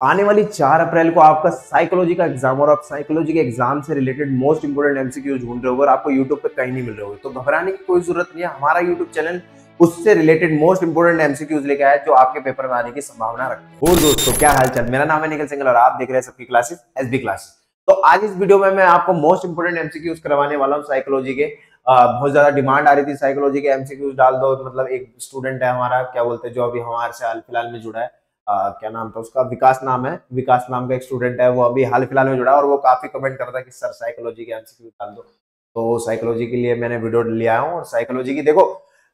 आने वाली 4 अप्रैल को आपका साइकोलॉजी का एग्जाम और आप साइकोलॉजी के एग्जाम से रिलेटेड मोस्ट इंपोर्टेंट एमसीक्यू ढूंढ रहे हो और आपको यूट्यूब पे कहीं नहीं मिल रहे हो, तो घबराने की कोई जरूरत नहीं है। हमारा यूट्यूब चैनल उससे रिलेटेड मोस्ट इंपोर्टेंट एमसीक्यूज लेके आया है जो आपके पेपर में आने की संभावना रखते हैं। और दोस्तों, क्या हालचाल? मेरा नाम है निखिल सिंघल और आप देख रहे हैं सबकी क्लासेस एसबी क्लासेस। तो आज इस वीडियो में मैं आपको मोस्ट इंपोर्टेंट एमसीक्यूज करवाने वाला हूँ साइकोलॉजी के। बहुत ज्यादा डिमांड आ रही थी साइकोलॉजी के एमसीक्यूज डाल दो। मतलब एक स्टूडेंट है हमारा, क्या बोलते हैं, जो अभी हमारे से हाल फिलहाल में जुड़ा है, क्या नाम था उसका, विकास नाम है। विकास नाम का एक स्टूडेंट है, वो अभी हाल फिलहाल में जुड़ा और वो काफी कमेंट करता है कि सर साइकोलॉजी के एमसीक्यू डाल दो। तो साइकोलॉजी के लिए मैंने वीडियो लिया हूँ और साइकोलॉजी की देखो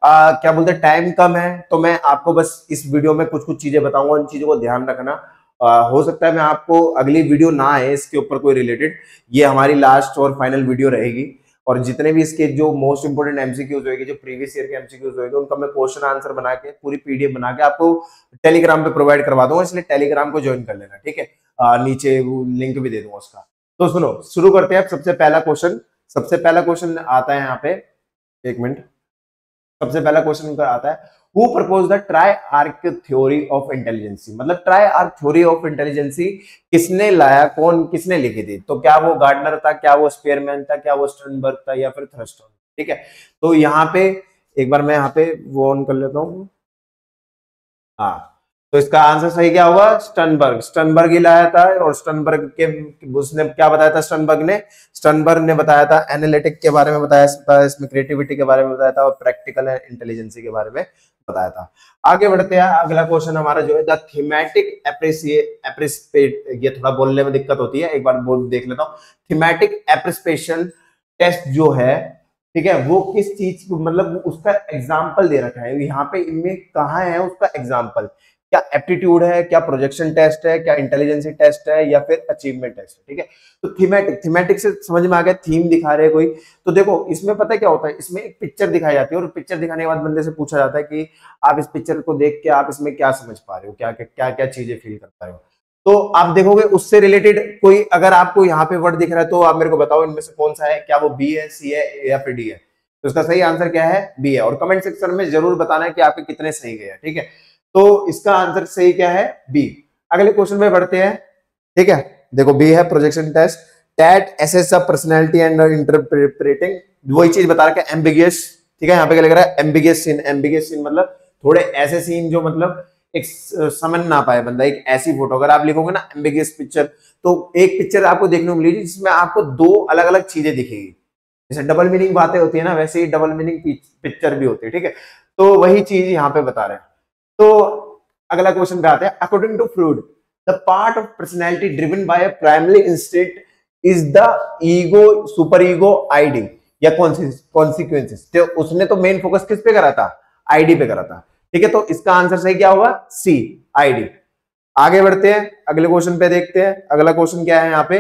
क्या बोलते हैं, टाइम कम है तो मैं आपको बस इस वीडियो में कुछ कुछ चीजें बताऊंगा, उन चीजों को ध्यान रखना। हो सकता है मैं आपको अगली वीडियो ना आए इसके ऊपर कोई रिलेटेड, ये हमारी लास्ट और फाइनल वीडियो रहेगी। और जितने भी इसके जो मोस्ट इंपोर्टेंट एमसीक्यूज होगी, जो प्रीवियस ईयर के एमसीक्यूज होगी, उनका मैं क्वेश्चन आंसर बना के पूरी पीडीएफ बना के आपको टेलीग्राम पे प्रोवाइड करवा दूंगा, इसलिए टेलीग्राम को ज्वाइन कर लेना, ठीक है। नीचे वो लिंक भी दे दूंगा उसका। तो सुनो, शुरू करते हैं। सबसे पहला क्वेश्चन आता है यहाँ पे, एक मिनट। सबसे पहला क्वेश्चन आता है, who propose the triarchic theory of intelligence. मतलब triarchic theory of intelligence किसने लाया, कौन किसने लिखी थी? तो क्या वो गार्डनर था, क्या वो स्पेयरमैन था, क्या वो स्टर्नबर्ग था, या फिर थर्स्टन? ठीक है, तो यहाँ पे एक बार मैं यहाँ पे वो ऑन कर लेता हूँ। हाँ, तो इसका आंसर सही क्या होगा? स्टर्नबर्ग ही लाया था। और स्टर्नबर्ग के उसने क्या बताया था? स्टर्नबर्ग ने बताया था एनालिटिक के बारे में बताया था, इसमें क्रिएटिविटी के बारे में बताया था और प्रैक्टिकल इंटेलिजेंसी के बारे में बताया था। आगे बढ़ते हैं। अगला क्वेश्चन हमारा जो है द थीमेटिक एप्रिसिएट, ये थोड़ा बोलने में दिक्कत होती है, एक बार बोल देख लेता हूँ। थीमेटिक एप्रिसिएशन टेस्ट जो है, ठीक है, वो किस चीज को, मतलब उसका एग्जाम्पल दे रखा है यहाँ पे, इनमें कहाँ है उसका एग्जाम्पल? क्या एप्टीट्यूड है, क्या प्रोजेक्शन टेस्ट है, क्या इंटेलिजेंसी टेस्ट है, या फिर अचीवमेंट टेस्ट है? ठीक है, तो थीमेटिक से समझ में आ गया, थीम दिखा रहे कोई। तो देखो इसमें पता है क्या होता है, इसमें एक पिक्चर दिखाई जाती है और पिक्चर दिखाने के बाद बंदे से पूछा जाता है कि आप इस पिक्चर को देख के आप इसमें क्या समझ पा रहे हो, क्या क्या क्या चीजें फील कर पा रहे हो। तो आप देखोगे उससे रिलेटेड कोई अगर आपको यहाँ पे वर्ड दिख रहा है तो आप मेरे को बताओ इनमें से कौन सा है, क्या वो बी है, सी है, या फिर डी है? तो इसका सही आंसर क्या है? बी है। और कमेंट सेक्शन में जरूर बताना है कि आपके कितने सही गए, ठीक है। तो इसका आंसर सही क्या है? बी। अगले क्वेश्चन में बढ़ते हैं, ठीक है। देखो बी है projection test, that assess the personality and interpreting, वही चीज बता रहा है एम्बिगियस, ठीक है। यहाँ पे क्या लग रहा है? एम्बिगियस सीन मतलब थोड़े ऐसे सीन जो मतलब एक समझ ना पाए बंदा, एक ऐसी फोटो। अगर आप लिखोगे ना एम्बिगियस पिक्चर, तो एक पिक्चर आपको देखने को मिलेगी जिसमें आपको दो अलग अलग चीजें दिखेगी। जैसे डबल मीनिंग बातें होती है ना, वैसे ही डबल मीनिंग पिक्चर भी होती है, ठीक है। तो वही चीज यहाँ पे बता रहे हैं। तो अगला क्वेश्चन पे आते हैं। According to Freud, the part of personality driven by a primary instinct is the ego, super ego, ID या कॉन्सिक्वेंसेस। तो उसने तो मेन फोकस किस पे करा था? आईडी पे करा था, ठीक है। तो इसका आंसर सही क्या होगा? सी, आईडी। आगे बढ़ते हैं, अगले क्वेश्चन पे देखते हैं। अगला क्वेश्चन क्या है यहाँ पे?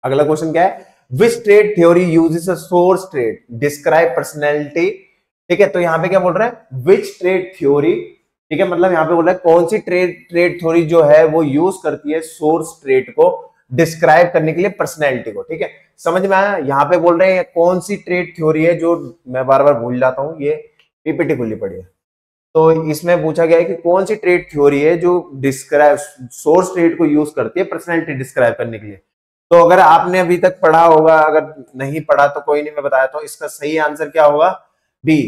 अगला क्वेश्चन क्या है? Which trait theory uses a source trait describe personality, ठीक है। तो यहाँ पे क्या बोल रहा है? विच ट्रेड थ्योरी, ठीक है, मतलब यहाँ पे बोल रहा है कौन सी ट्रेड थ्योरी जो है वो यूज करती है सोर्स ट्रेड को डिस्क्राइब करने के लिए पर्सनैलिटी को, ठीक है। समझ में आया? यहाँ पे बोल रहे हैं कौन सी ट्रेड थ्योरी है, जो मैं बार बार भूल जाता हूँ, ये पीपीटी खुली पड़ी है। तो इसमें पूछा गया है कि कौन सी ट्रेड थ्योरी है जो डिस्क्राइब सोर्स ट्रेड को यूज करती है पर्सनैलिटी डिस्क्राइब करने के लिए। तो अगर आपने अभी तक पढ़ा होगा, अगर नहीं पढ़ा तो कोई नहीं, मैं बताया। तो इसका सही आंसर क्या होगा? बी,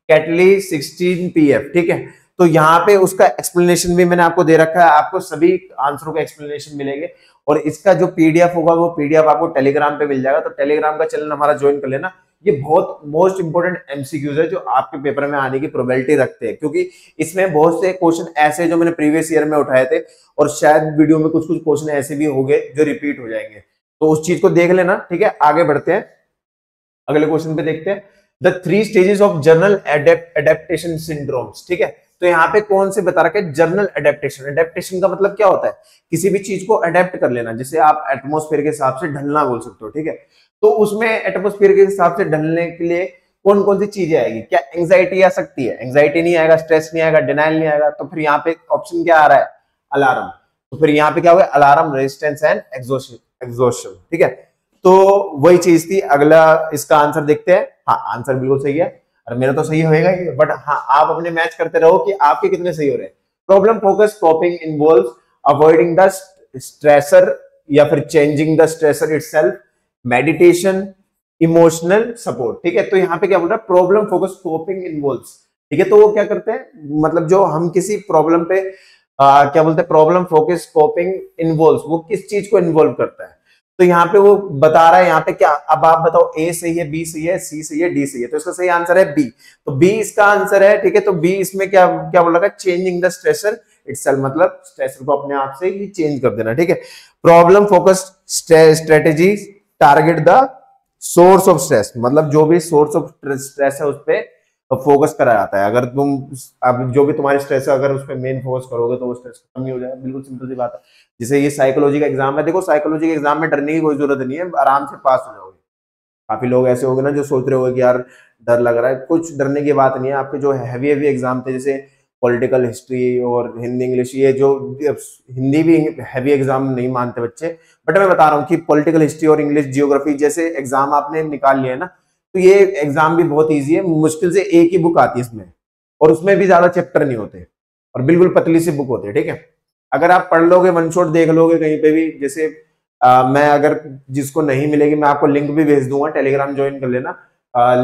कैटली 16 पीएफ, ठीक है। तो यहाँ पे उसका एक्सप्लेनेशन भी मैंने आपको दे रखा है, आपको सभी आंसरों का एक्सप्लेनेशन मिलेंगे। और इसका जो पीडीएफ होगा वो पीडीएफ आपको टेलीग्राम पे मिल जाएगा, तो टेलीग्राम का चैनल हमारा ज्वाइन कर लेना। ये बहुत मोस्ट इंपोर्टेंट एमसीक्यूज है जो आपके पेपर में आने की प्रोबेबिलिटी रखते हैं, क्योंकि इसमें बहुत से क्वेश्चन ऐसे जो मैंने प्रीवियस ईयर में उठाए थे, और शायद वीडियो में कुछ कुछ क्वेश्चन ऐसे भी होंगे जो रिपीट हो जाएंगे, तो उस चीज को देख लेना, ठीक है। आगे बढ़ते हैं, अगले क्वेश्चन पे देखते हैं। The 3 stages of journal adaptation syndromes, ठीक है। तो यहाँ पे कौन से बता रखा है? Journal adaptation. एडेप्टेशन का मतलब क्या होता है? किसी भी चीज को अडेप्ट कर लेना, जिसे आप एटमोस्फेयर के हिसाब से ढलना बोल सकते हो, ठीक है। तो उसमें एटमोस्फेयर के हिसाब से ढलने के लिए कौन कौन सी चीजें आएगी? क्या एंग्जाइटी आ सकती है? एंग्जाइटी नहीं आएगा, स्ट्रेस नहीं आएगा, डिनाइल नहीं आएगा। तो फिर यहाँ पे ऑप्शन क्या आ रहा है? अलार्म। तो फिर यहाँ पे क्या होगा? अलार्म, रेजिस्टेंस एंड एग्जॉशन, ठीक है। तो वही चीज थी। अगला इसका आंसर देखते हैं। हाँ, आंसर बिल्कुल सही है, और मेरा तो सही होएगा ही, बट हाँ, आप अपने मैच करते रहो कि आपके कितने सही हो रहे हैं। Problem focus कॉपिंग involves avoiding the stressor या फिर changing the stressor itself, meditation, emotional support. ठीक है, तो यहाँ पे क्या बोल रहा है, प्रॉब्लम फोकस कोपिंग इन्वॉल्व्स। ठीक है, तो वो क्या करते हैं, मतलब जो हम किसी प्रॉब्लम पे क्या बोलते हैं, प्रॉब्लम फोकस कोपिंग इन्वॉल्व्स, वो किस चीज को इन्वॉल्व करता है। तो यहाँ पे वो बता रहा है, यहाँ पे क्या, अब आप बताओ ए सही है, बी सही है, सी सही है, डी सही है, तो इसका सही आंसर है बी। तो बी इसका आंसर है। ठीक है, तो बी इसमें क्या क्या बोल रहा है, चेंजिंग द स्ट्रेसर इटसेल्फ, मतलब स्ट्रेसर को अपने आप से ही चेंज कर देना। ठीक है, problem focused strategy target the source of stress, मतलब जो भी सोर्स ऑफ स्ट्रेस है उस पर फोकस करा जाता है। अगर तुम अब जो भी तुम्हारी स्ट्रेस है अगर उस पर मेन फोकस करोगे तो वो स्ट्रेस खत्म नहीं हो जाएगा। बिल्कुल सिंपल सी बात है। जैसे ये साइकोलॉजी का एग्जाम है, देखो साइकोलॉजी के एग्जाम में डरने की कोई जरूरत नहीं है, आराम से पास हो जाओगे। काफी लोग ऐसे होंगे ना जो सोच रहे होंगे कि यार डर लग रहा है, कुछ डरने की बात नहीं है। आपके जो हैवी एग्जाम थे जैसे पॉलिटिकल हिस्ट्री और हिंदी इंग्लिश, ये जो हिंदी भी हैवी एग्जाम नहीं मानते बच्चे, बट मैं बता रहा हूँ कि पॉलिटिकल हिस्ट्री और इंग्लिश जियोग्राफी जैसे एग्जाम आपने निकाल लिया है ना, तो ये एग्जाम भी बहुत इजी है। मुश्किल से एक ही बुक आती है इसमें, और उसमें भी ज्यादा चैप्टर नहीं होते, और बिल्कुल पतली सी बुक होती है। ठीक है, अगर आप पढ़ लोगे, वन शॉट देख लोगे कहीं पे भी, जैसे मैं अगर जिसको नहीं मिलेगी मैं आपको लिंक भी भेज दूंगा, टेलीग्राम ज्वाइन कर लेना,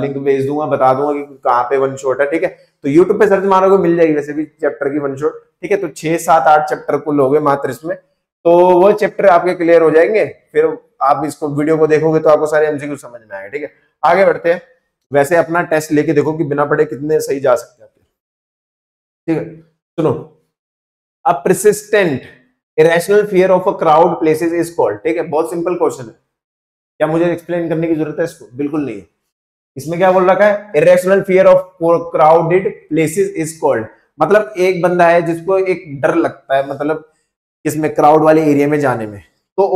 लिंक भेज दूंगा, बता दूंगा कि कहाँ पे वन शॉट है। ठीक है, तो यूट्यूब पे सर्च मारोगे मिल जाएगी वैसे भी चैप्टर की वन शॉट। ठीक है, तो 6 7 8 चैप्टर को लोगे मात्र इसमें, तो वो चैप्टर आपके क्लियर हो जाएंगे। फिर आप इसको वीडियो को देखोगे तो आपको सारे एमसीक्यू समझ में आएगा। ठीक है, आगे बढ़ते हैं। वैसे अपना टेस्ट लेके देखो कि बिना पढ़े कितने सही जा सकते हैं। ठीक है, सुनो, अ persistent irrational fear of a crowd places is called। ठीक है, बहुत सिंपल क्वेश्चन है, क्या मुझे एक्सप्लेन करने की जरूरत है इसको? बिल्कुल नहीं है। इसमें क्या बोल रखा है, irrational fear of crowded places is called, मतलब एक बंदा है जिसको एक डर लगता है, मतलब इसमें क्राउड वाले एरिया में जाने में, तो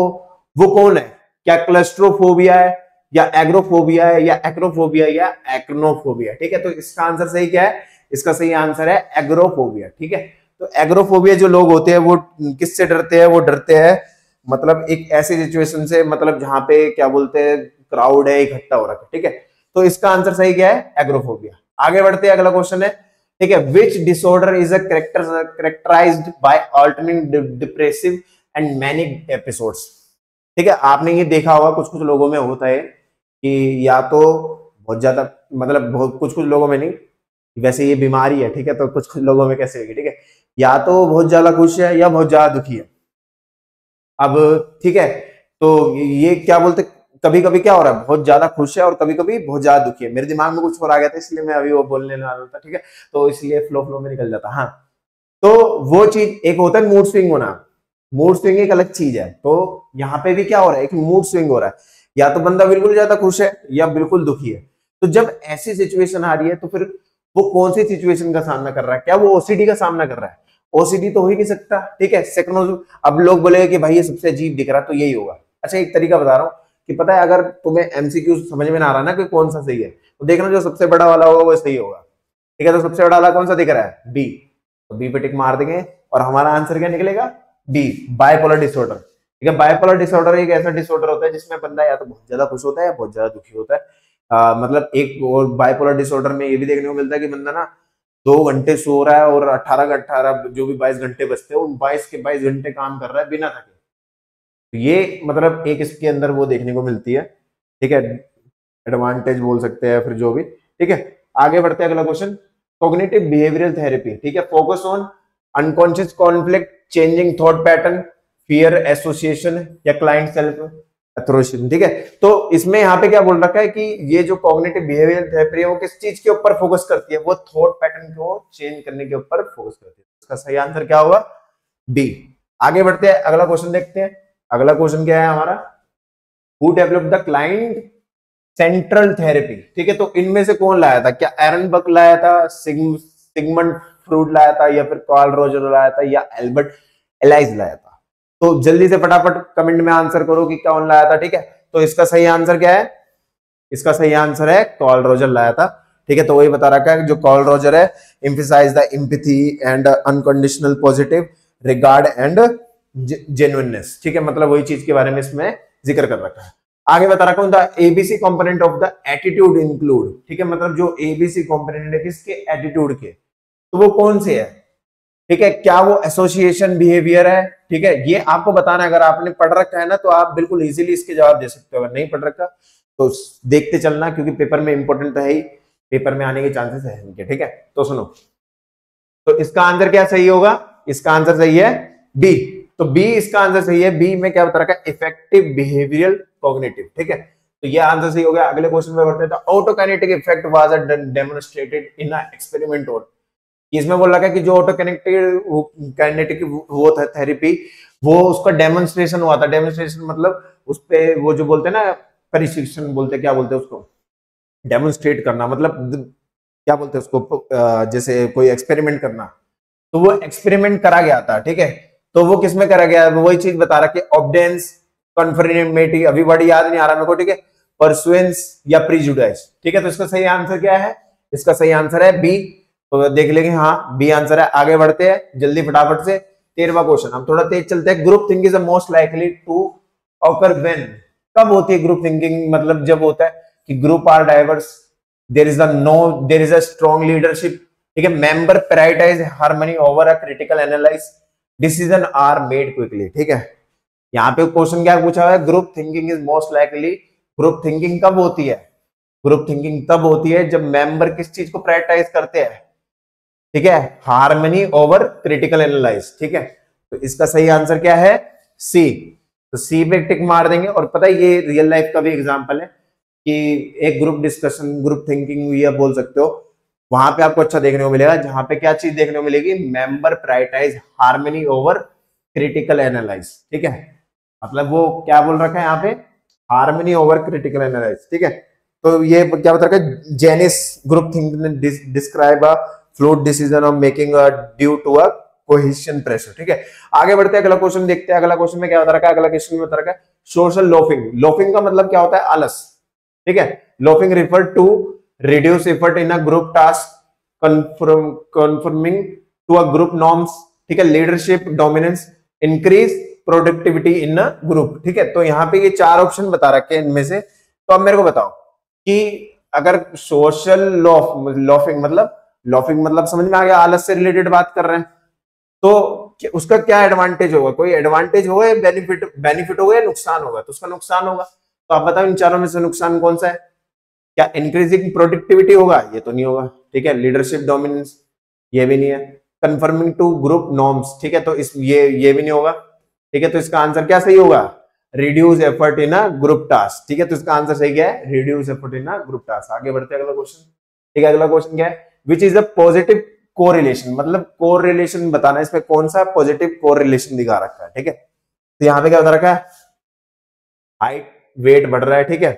वो कौन है? क्या क्लस्ट्रोफोबिया है, या एग्रोफोबिया है, या एक्रोफोबिया, या एक्नोफोबिया? ठीक है, तो इसका आंसर सही क्या है? इसका सही आंसर है एग्रोफोबिया। ठीक है, तो एग्रोफोबिया जो लोग होते हैं वो किससे डरते हैं? वो डरते हैं मतलब एक ऐसी सिचुएशन से, मतलब जहां पे क्या बोलते हैं, क्राउड है, इकट्ठा हो रखा है। ठीक है, तो इसका आंसर सही क्या है? एग्रोफोबिया। आगे बढ़ते हैं, अगला क्वेश्चन है। ठीक है, which disorder is characterized by alternating depressive and manic episodes? ठीक है, आपने ये देखा होगा कुछ कुछ लोगों में होता है कि या तो बहुत ज्यादा, मतलब बहुत कुछ कुछ लोगों में नहीं, वैसे ये बीमारी है। ठीक है, तो कुछ कुछ लोगों में कैसे होगी? ठीक है, या तो बहुत ज्यादा खुश है या बहुत ज्यादा दुखी है। अब ठीक है, तो ये क्या बोलते, कभी कभी क्या हो रहा है, बहुत ज्यादा खुश है और कभी कभी बहुत ज्यादा दुखी है। मेरे दिमाग में कुछ और आ गया था इसलिए मैं अभी वो बोलने वाला था। ठीक है, तो इसलिए फ्लो में निकल जाता। हाँ, तो वो चीज एक होता है मूड स्विंग होना, मूड स्विंग एक अलग चीज है। तो यहाँ पे भी क्या हो रहा है, एक मूड स्विंग हो रहा है, या तो बंदा बिल्कुल ज्यादा खुश है या बिल्कुल दुखी है। तो जब ऐसी सिचुएशन आ रही है तो फिर वो कौन सी सिचुएशन का सामना कर रहा है? क्या वो ओसीडी का सामना कर रहा है? ओसीडी तो हो ही नहीं सकता। ठीक है, सेकंड, अब लोग बोलेंगे कि भाई ये सबसे अजीब दिख रहा है तो यही होगा। अच्छा, एक तरीका बता रहा हूँ कि पता है, अगर तुम्हें एमसीक्यू समझ में ना आ रहा ना कि कौन सा सही है, तो देखना जो सबसे बड़ा वाला होगा वो सही होगा। ठीक है, तो सबसे बड़ा वाला कौन सा दिख रहा है? बी, तो बी पे टिक मार देंगे और हमारा आंसर क्या निकलेगा? D, bipolar disorder. ठीक है, बाइपोलर डिसऑर्डर एक ऐसा डिसऑर्डर होता है जिसमें बंदा या तो बहुत ज्यादा खुश होता है या बहुत ज्यादा दुखी होता है। मतलब एक और बाइपोलर डिसऑर्डर में ये भी देखने को मिलता है कि बंदा ना 2 घंटे सो रहा है और 18 जो भी 22 घंटे बचते हैं उन 22 के 22 घंटे काम कर रहा है बिना थके। तो ये मतलब एक इसके अंदर वो देखने को मिलती है। ठीक है, एडवांटेज बोल सकते हैं फिर जो भी। ठीक है, आगे बढ़ते हैं, अगला क्वेश्चन, कॉग्निटिव बिहेवियरल थेरेपी। ठीक है, focus on unconscious conflict, changing thought pattern, fear association, या क्लाइंट सेल्फ एथोरेशन। ठीक है, तो इसमें यहाँ पे क्या बोल रखा है कि ये जो कॉग्निटिव बिहेवियरल थेरेपी है वो किस चीज के ऊपर फोकस करती है? वो थॉट पैटर्न को चेंज करने के ऊपर फोकस करती है। इसका सही आंसर क्या होगा? डी। आगे बढ़ते हैं, अगला क्वेश्चन देखते हैं। अगला क्वेश्चन क्या है हमारा? Who developed the client central therapy? ठीक है, तो इनमें से कौन लाया था? क्या एरन बक लाया था, सिगमंड फ्रूड लाया था, या फिर कार्ल रोजर लाया था, या एल्बर्ट एलाइज लाया था? तो जल्दी से फटाफट कमेंट में आंसर करो कि कौन लाया था। ठीक है, तो इसका सही आंसर क्या है? इसका सही आंसर है कार्ल रोजर लाया था। ठीक है, तो वही बता रखा है जो कार्ल रोजर है, emphasize the empathy and unconditional positive regard and genuineness. ठीक है, मतलब वही चीज के बारे में इसमें जिक्र कर रखा है। आगे बता रखा हूं, the ABC component of the attitude include. ठीक है, मतलब जो एबीसी कंपोनेंट है किसके? एटीट्यूड के, तो वो कौन से है? ठीक है, क्या वो एसोसिएशन बिहेवियर है, ठीक है, ये आपको बताना है। अगर आपने पढ़ रखा है ना तो आप बिल्कुल इजीली इसके जवाब दे सकते हो, अगर नहीं पढ़ रखा तो देखते चलना, क्योंकि पेपर में इंपॉर्टेंट तो है ही, पेपर में आने के चांसेस है इनके, ठीक है। तो सुनो, तो इसका आंसर क्या सही होगा, इसका आंसर सही है बी। तो बी इसका आंसर सही है। बी में क्या बता रखा है, इफेक्टिव बिहेवियरल कॉग्निटिव, ठीक है, तो ये आंसर सही हो गया। अगले क्वेश्चन में बढ़ते हैं। तो autokinetic effect was demonstrated in a experiment और, इसमें बोल रखा है कि जो ऑटोकाइनेटिक वो था थेरेपी, वो उसका डेमोन्स्ट्रेशन हुआ था। डेमोन्स्ट्रेशन मतलब उस पे वो जो बोलते हैं ना, परीक्षण बोलते हैं, क्या बोलते हैं उसको, डेमोन्स्ट्रेट करना, मतलब क्या बोलते हैं उसको, जैसे कोई एक्सपेरिमेंट करना। तो वो एक्सपेरिमेंट करा गया था, ठीक है, तो वो किसमें करा गया, वही चीज बता रहा कि ऑब्डेंस, कन्फर्मेटी, अभी वर्ड याद नहीं आ रहा मेरे को, ठीक है, परसुएंस या प्रीजुडाइस, ठीक है। तो इसका सही आंसर क्या है, इसका सही आंसर है बी। तो देख लेंगे, हाँ बी आंसर है। आगे बढ़ते हैं जल्दी फटाफट से। 13वां क्वेश्चन, हम थोड़ा तेज चलते हैं। Group thinking is the most likely to occur when, कब होती है ग्रुप थिंकिंग, मतलब जब होता है कि group are diverse, there is a strong leadership, ठीक है, member prioritize harmony over a critical analyze, decision are made quickly, ठीक है। यहाँ पे क्वेश्चन क्या पूछा हुआ है, group thinking is most likely, group thinking कब होती है, ग्रुप थिंकिंग तब होती है जब मेंबर किस चीज को प्रायोरिटाइज करते हैं, ठीक है, हार्मनी ओवर क्रिटिकल एनालाइज, ठीक है। तो इसका सही आंसर क्या है, सी। तो सी पे टिक मार देंगे। और पता है ये रियल लाइफ का भी एग्जांपल है कि एक ग्रुप डिस्कशन, ग्रुप थिंकिंग ये बोल सकते हो, वहां पे आपको अच्छा देखने को मिलेगा, जहां पे क्या चीज देखने को मिलेगी, member prioritize harmony over critical analyze, ठीक है, मतलब वो क्या बोल रखा है यहाँ पे, हार्मनी ओवर क्रिटिकल एनालाइज, ठीक है। तो ये क्या बता रखा है, Janis group thinking describe a fluid decision of making due to a cohesion pressure, ठीक है। आगे बढ़ते हैं, अगला क्वेश्चन देखते हैं। अगला क्वेश्चन में क्या बता रखा है, अगला क्वेश्चन में बता रखा है सोशल लोफिंग। लोफिंग का मतलब क्या होता है, आलस, ठीक है। Loafing refer to reduce effort in a group task conforming to a group norms, ठीक है, leadership dominance, increase productivity in a group, ठीक है। तो यहाँ पे ये चार ऑप्शन बता रखे हैं इनमें से। तो अब मेरे को बताओ कि अगर सोशल लॉफिंग मतलब समझ में आ गया, आलस से रिलेटेड बात कर रहे हैं, तो उसका क्या एडवांटेज होगा, कोई एडवांटेज होगा या बेनिफिट होगा या नुकसान होगा, तो उसका नुकसान होगा। तो आप बताओ इन चारों में से नुकसान कौन सा है, क्या इंक्रीजिंग प्रोडक्टिविटी होगा, ये तो नहीं होगा, ठीक है, लीडरशिप डोमिनेंस ये भी नहीं है, कंफर्मिंग टू ग्रुप नॉर्म्स, ठीक है, तो इस ये भी नहीं होगा, ठीक है। तो इसका आंसर क्या सही होगा, reduce effort in a group task, ठीक है। तो इसका आंसर सही क्या है, reduce effort in a group task. आगे बढ़ते हैं, अगला क्वेश्चन, ठीक है। अगला क्वेश्चन क्या है, which is the positive correlation, मतलब कोरिलेशन बताना है, इसमें कौन सा पॉजिटिव कोरिलेशन दिखा रखा है, ठीक है। तो यहाँ पे क्या बता रखा है, हाइट वेट बढ़ रहा है, ठीक है,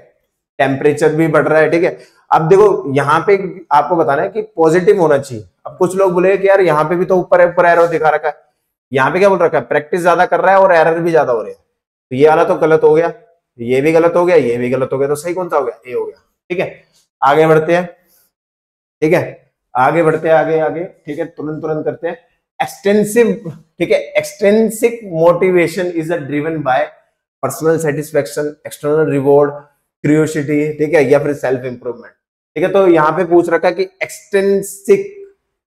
टेम्परेचर भी बढ़ रहा है, ठीक है। अब देखो यहाँ पे आपको बताना है कि पॉजिटिव होना चाहिए। अब कुछ लोग बोले कि यार यहाँ पे भी तो ऊपर एरो दिखा रखा है, यहाँ पे क्या बोल रखा है, प्रैक्टिस ज्यादा कर रहा है और एरर भी ज्यादा हो रहे हैं, तो ये वाला तो गलत हो गया, ये भी गलत हो गया, ये भी गलत हो गया, तो सही कौन सा हो गया, ए हो गया, ठीक है। आगे बढ़ते हैं, ठीक है, आगे बढ़ते हैं, आगे आगे, ठीक है, तुरंत तुरंत करते हैं। एक्सटेंसिव, ठीक है, extensive motivation is driven by personal satisfaction, external reward, curiosity, ठीक है, या फिर सेल्फ इंप्रूवमेंट, ठीक है। तो यहाँ पे पूछ रखा है कि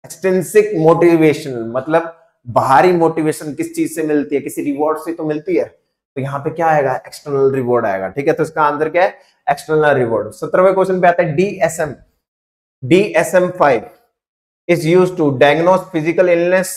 एक्सटेंसिव मोटिवेशन मतलब बाहरी मोटिवेशन किस चीज से मिलती है, किसी रिवॉर्ड से तो मिलती है, तो यहाँ पे क्या आएगा, एक्सटर्नल रिवॉर्ड आएगा, ठीक है। तो इसका आंसर क्या है, एक्सटर्नल रिवॉर्ड। 17वें क्वेश्चन पे आता है DSM-5 is used to diagnose physical illness,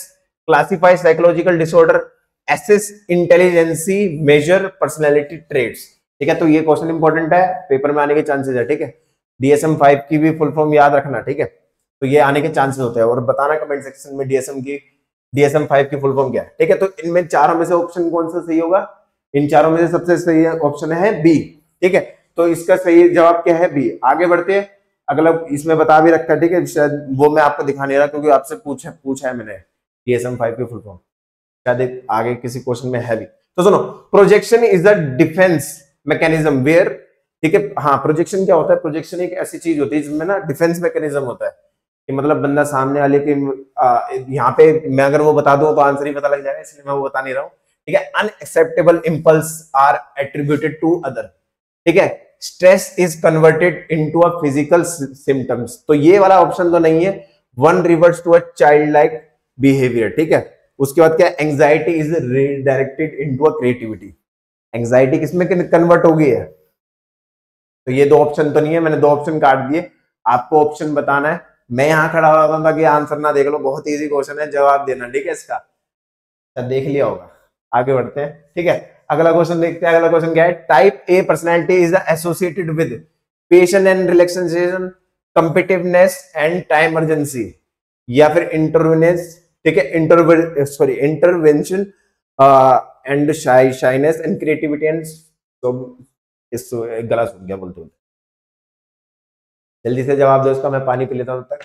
classify psychological disorder, assess intelligence, measure personality traits, ठीक है। तो ये क्वेश्चन इंपॉर्टेंट है, पेपर में आने के चांसेस है, ठीक है। DSM-5 की भी फुल फॉर्म याद रखना, ठीक है, तो ये आने के चांसेस होते हैं। और बताना कमेंट सेक्शन में DSM-5 की फुल फॉर्म क्या है, ठीक है। तो इनमें चारों में से ऑप्शन कौन सा सही होगा, इन चारों में से सबसे सही ऑप्शन है बी, ठीक है। तो इसका सही जवाब क्या है, बी। आगे बढ़ते हैं, अगला इसमें बता भी रखा है, ठीक है, शायद वो मैं आपको दिखा नहीं रहा क्योंकि आपसे पूछा है मैंने DSM-5 की फुल फॉर्म, शायद आगे किसी क्वेश्चन में है भी। तो सुनो, projection is the defence mechanism where, ठीक है। हाँ, प्रोजेक्शन क्या होता है, प्रोजेक्शन एक ऐसी चीज होती है जिसमें ना डिफेंस मैकेनिज्म होता है, कि मतलब बंदा सामने वाले के, यहाँ पे मैं अगर वो बता दूं तो आंसर ही पता लग जाएगा, इसलिए मैं वो बता नहीं रहा हूँ, ठीक है। Unacceptable impulse are attributed to other, ठीक है, stress is converted into a physical symptoms, तो ये वाला ऑप्शन तो नहीं है। One reverts to a child like behaviour, ठीक है। उसके बाद क्या, anxiety is redirected into a creativity. Anxiety किसमें कन्वर्ट हो गई है? तो ये दो ऑप्शन तो नहीं है, मैंने दो ऑप्शन काट दिए, आपको ऑप्शन बताना है। मैं यहाँ खड़ा हो रहा था कि आंसर ना देख लो, बहुत इजी क्वेश्चन है, जवाब देना, ठीक है इसका। तो देख लिया होगा, आगे बढ़ते हैं, ठीक है। अगला क्वेश्चन देखते हैं। अगला क्वेश्चन क्या है? Type A personality is associated with patience and relaxation, competitiveness and time urgency, या फिर इंटरवेनेंस, ठीक है, intervention and shyness and creativity and, तो इस गला सुन गया बोलते बोलते। जल्दी से जवाब दो इसका, मैं पानी पी लेता हूं तब तक।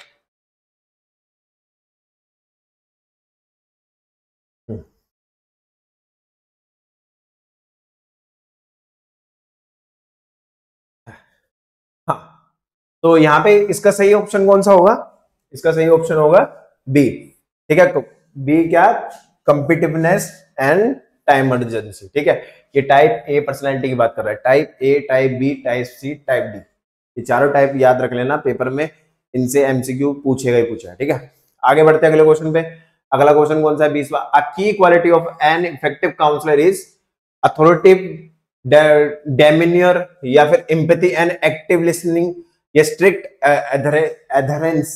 हाँ, तो यहाँ पे इसका सही ऑप्शन कौन सा होगा? इसका सही ऑप्शन होगा बी, ठीक है। तो बी क्या? कॉम्पिटिटिवनेस एंड टाइम अर्जेंसी, ठीक है। ये टाइप ए पर्सनैलिटी की बात कर रहा है। Type A, type B, type C, type D, ये चारों टाइप याद रख लेना, पेपर में इनसे एमसीक्यू पूछेगा ही पूछा है, ठीक है। आगे बढ़ते हैं अगले क्वेश्चन पे। अगला क्वेश्चन कौन सा है? 20वां। अ की quality of an effective counsellor is authoritative, demeanour, या फिर एम्पैथी एंड एक्टिव लिसनिंग, या strict adherence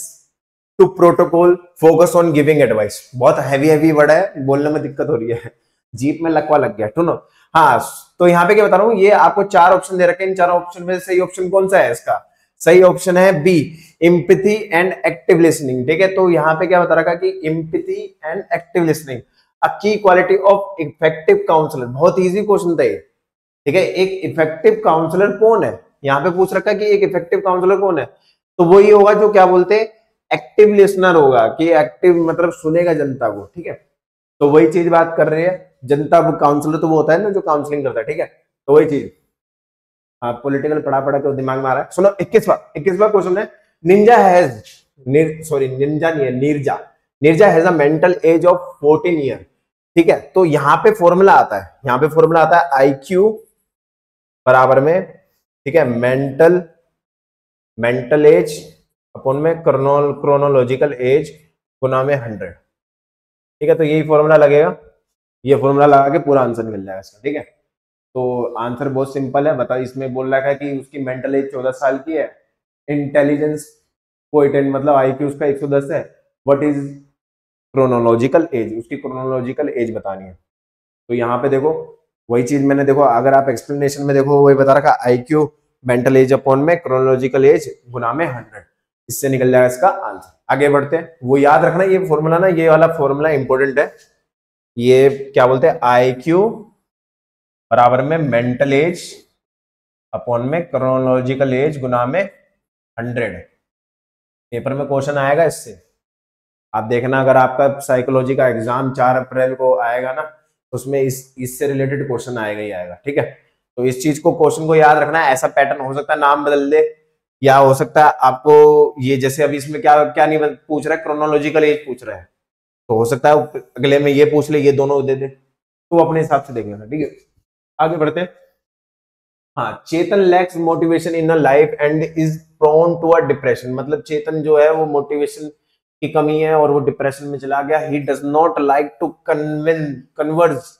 to protocol, focus on giving advice. बहुत हैवी वर्ड है, बोलने में दिक्कत हो रही है, जीप में लकवा लग गया, सुनो। हाँ, तो यहाँ पे क्या बता रहा हूँ, ये आपको चार ऑप्शन दे रखे हैं, इन चारों ऑप्शन में सही ऑप्शन कौन सा है? इसका सही ऑप्शन है B, empathy and active listening, ठीक है। तो यहाँ पे क्या बता रखा कि empathy and active listening a की क्वालिटी ऑफ इफेक्टिव काउंसलर। बहुत इजी क्वेश्चन था ये, ठीक है। एक इफेक्टिव काउंसलर कौन है, यहाँ पे पूछ रखा है कि एक इफेक्टिव काउंसलर कौन है, तो वो ये होगा जो क्या बोलते हैं, एक्टिव लिसनर होगा, कि एक्टिव मतलब सुनेगा जनता को, ठीक है। तो वही चीज बात कर रहे हैं, जनता काउंसलर तो वो होता है ना जो काउंसलिंग करता है, ठीक है। तो वही चीज, हाँ, पॉलिटिकल पढ़ा पढ़ा के दिमाग में आ रहा है। सुनो, 21वां क्वेश्चन है। निंजा हैज, सॉरी निंजा नहीं है, Neerja, Neerja has a mental as of 14 year, ठीक है। तो यहाँ पे फॉर्मूला आता है, यहाँ पे फॉर्मूला आता है IQ बराबर में, ठीक है, मेंटल एज अपॉन में क्रोनोलॉजिकल एज गुना में 100, ठीक है। तो यही फॉर्मूला लगेगा, ये फॉर्मूला लगा के पूरा आंसर मिल जाएगा इसका, ठीक है। तो आंसर बहुत सिंपल है, बता, इसमें बोल रखा है कि उसकी मेंटल एज 14 साल की है, इंटेलिजेंस कोएफिशिएंट मतलब IQ उसका 110 है, व्हाट इज क्रोनोलॉजिकल एज, उसकी क्रोनोलॉजिकल एज बतानी है। तो यहाँ पे देखो वही चीज मैंने, देखो अगर आप एक्सप्लेनेशन में देखो वही बता रखा, IQ मेंटल एज अपॉन में क्रोनोलॉजिकल एज गुना में 100, इससे निकल जाएगा इसका आंसर। आगे बढ़ते हैं, वो याद रखना ये फॉर्मूला ना, ये वाला फॉर्मूला इंपॉर्टेंट है। ये क्या बोलते हैं, IQ बराबर में मेंटल एज अपॉन में क्रोनोलॉजिकल एज गुना में 100। पेपर में क्वेश्चन आएगा इससे, आप देखना, अगर आपका साइकोलॉजी का एग्जाम 4 अप्रैल को आएगा ना, उसमें इससे रिलेटेड क्वेश्चन आएगा ही आएगा, ठीक है। तो इस चीज को, क्वेश्चन को याद रखना है। ऐसा पैटर्न हो सकता है नाम बदल दे, या हो सकता है आपको ये, जैसे अभी इसमें क्या क्या नहीं पूछ रहा है, क्रोनोलॉजिकल एज पूछ रहा है, तो हो सकता है अगले में ये पूछ ले, ये दोनों दे दे, तो अपने हिसाब से देख लेना, ठीक है। आगे बढ़ते हैं। हाँ, Chetan lacks motivation in a life and is prone to a depression, मतलब चेतन जो है वो मोटिवेशन की कमी है और वो डिप्रेशन में चला गया। He does not like to converse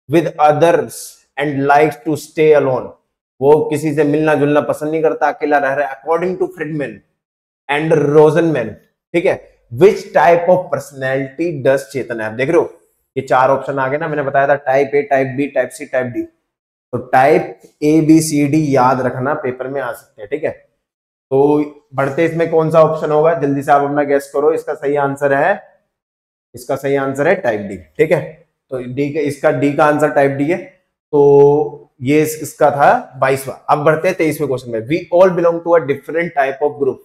with others and likes to stay alone, वो किसी से मिलना जुलना पसंद नहीं करता, अकेला रह रहा है, according to Friedman and Rosenman, ठीक है। Which type of personality does Chetan है? देख रहे हो, ये 4 ऑप्शन आ गए ना, मैंने बताया था, type A, type B, type C, type D. तो टाइप ABCD याद रखना, पेपर में आ सकते हैं, ठीक है। तो बढ़ते इसमें कौन सा ऑप्शन होगा, जल्दी से आप अपना गैस करो। इसका सही आंसर है, इसका सही आंसर है टाइप डी, ठीक है। तो डी का, इसका डी का आंसर टाइप डी है। तो ये इसका था 22वां। अब बढ़ते हैं 23वें क्वेश्चन में। We all belong to a different type of group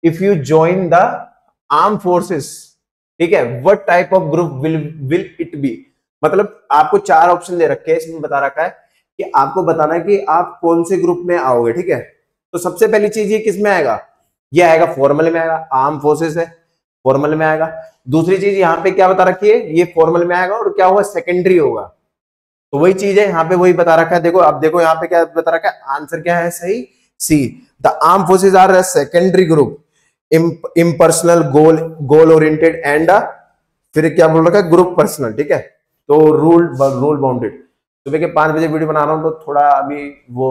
if you join the arm forces, ठीक है, what type of group will it be. मतलब आपको 4 ऑप्शन दे रखे हैं, इसमें बता रखा है कि आपको बताना है कि आप कौन से ग्रुप में आओगे, ठीक है। तो सबसे पहली चीज ये किस में आएगा, ये आएगा फॉर्मल में आएगा, आर्म फोर्सेस है, फॉर्मल में आएगा। दूसरी चीज यहाँ पे क्या बता रखी है, ये फॉर्मल में आएगा, और क्या होगा, सेकेंडरी होगा। तो वही चीज है यहाँ पे, वही बता रखा है। देखो अब देखो यहाँ पे क्या बता रखा है, आंसर क्या है सही, C, the arm forces are secondary group impersonal, goal oriented and फिर क्या बोल रखा है, ग्रुप पर्सनल। ठीक है, तो रूल बाउंडेड। सुबह के 5 बजे वीडियो बना रहा हूँ तो थोड़ा अभी वो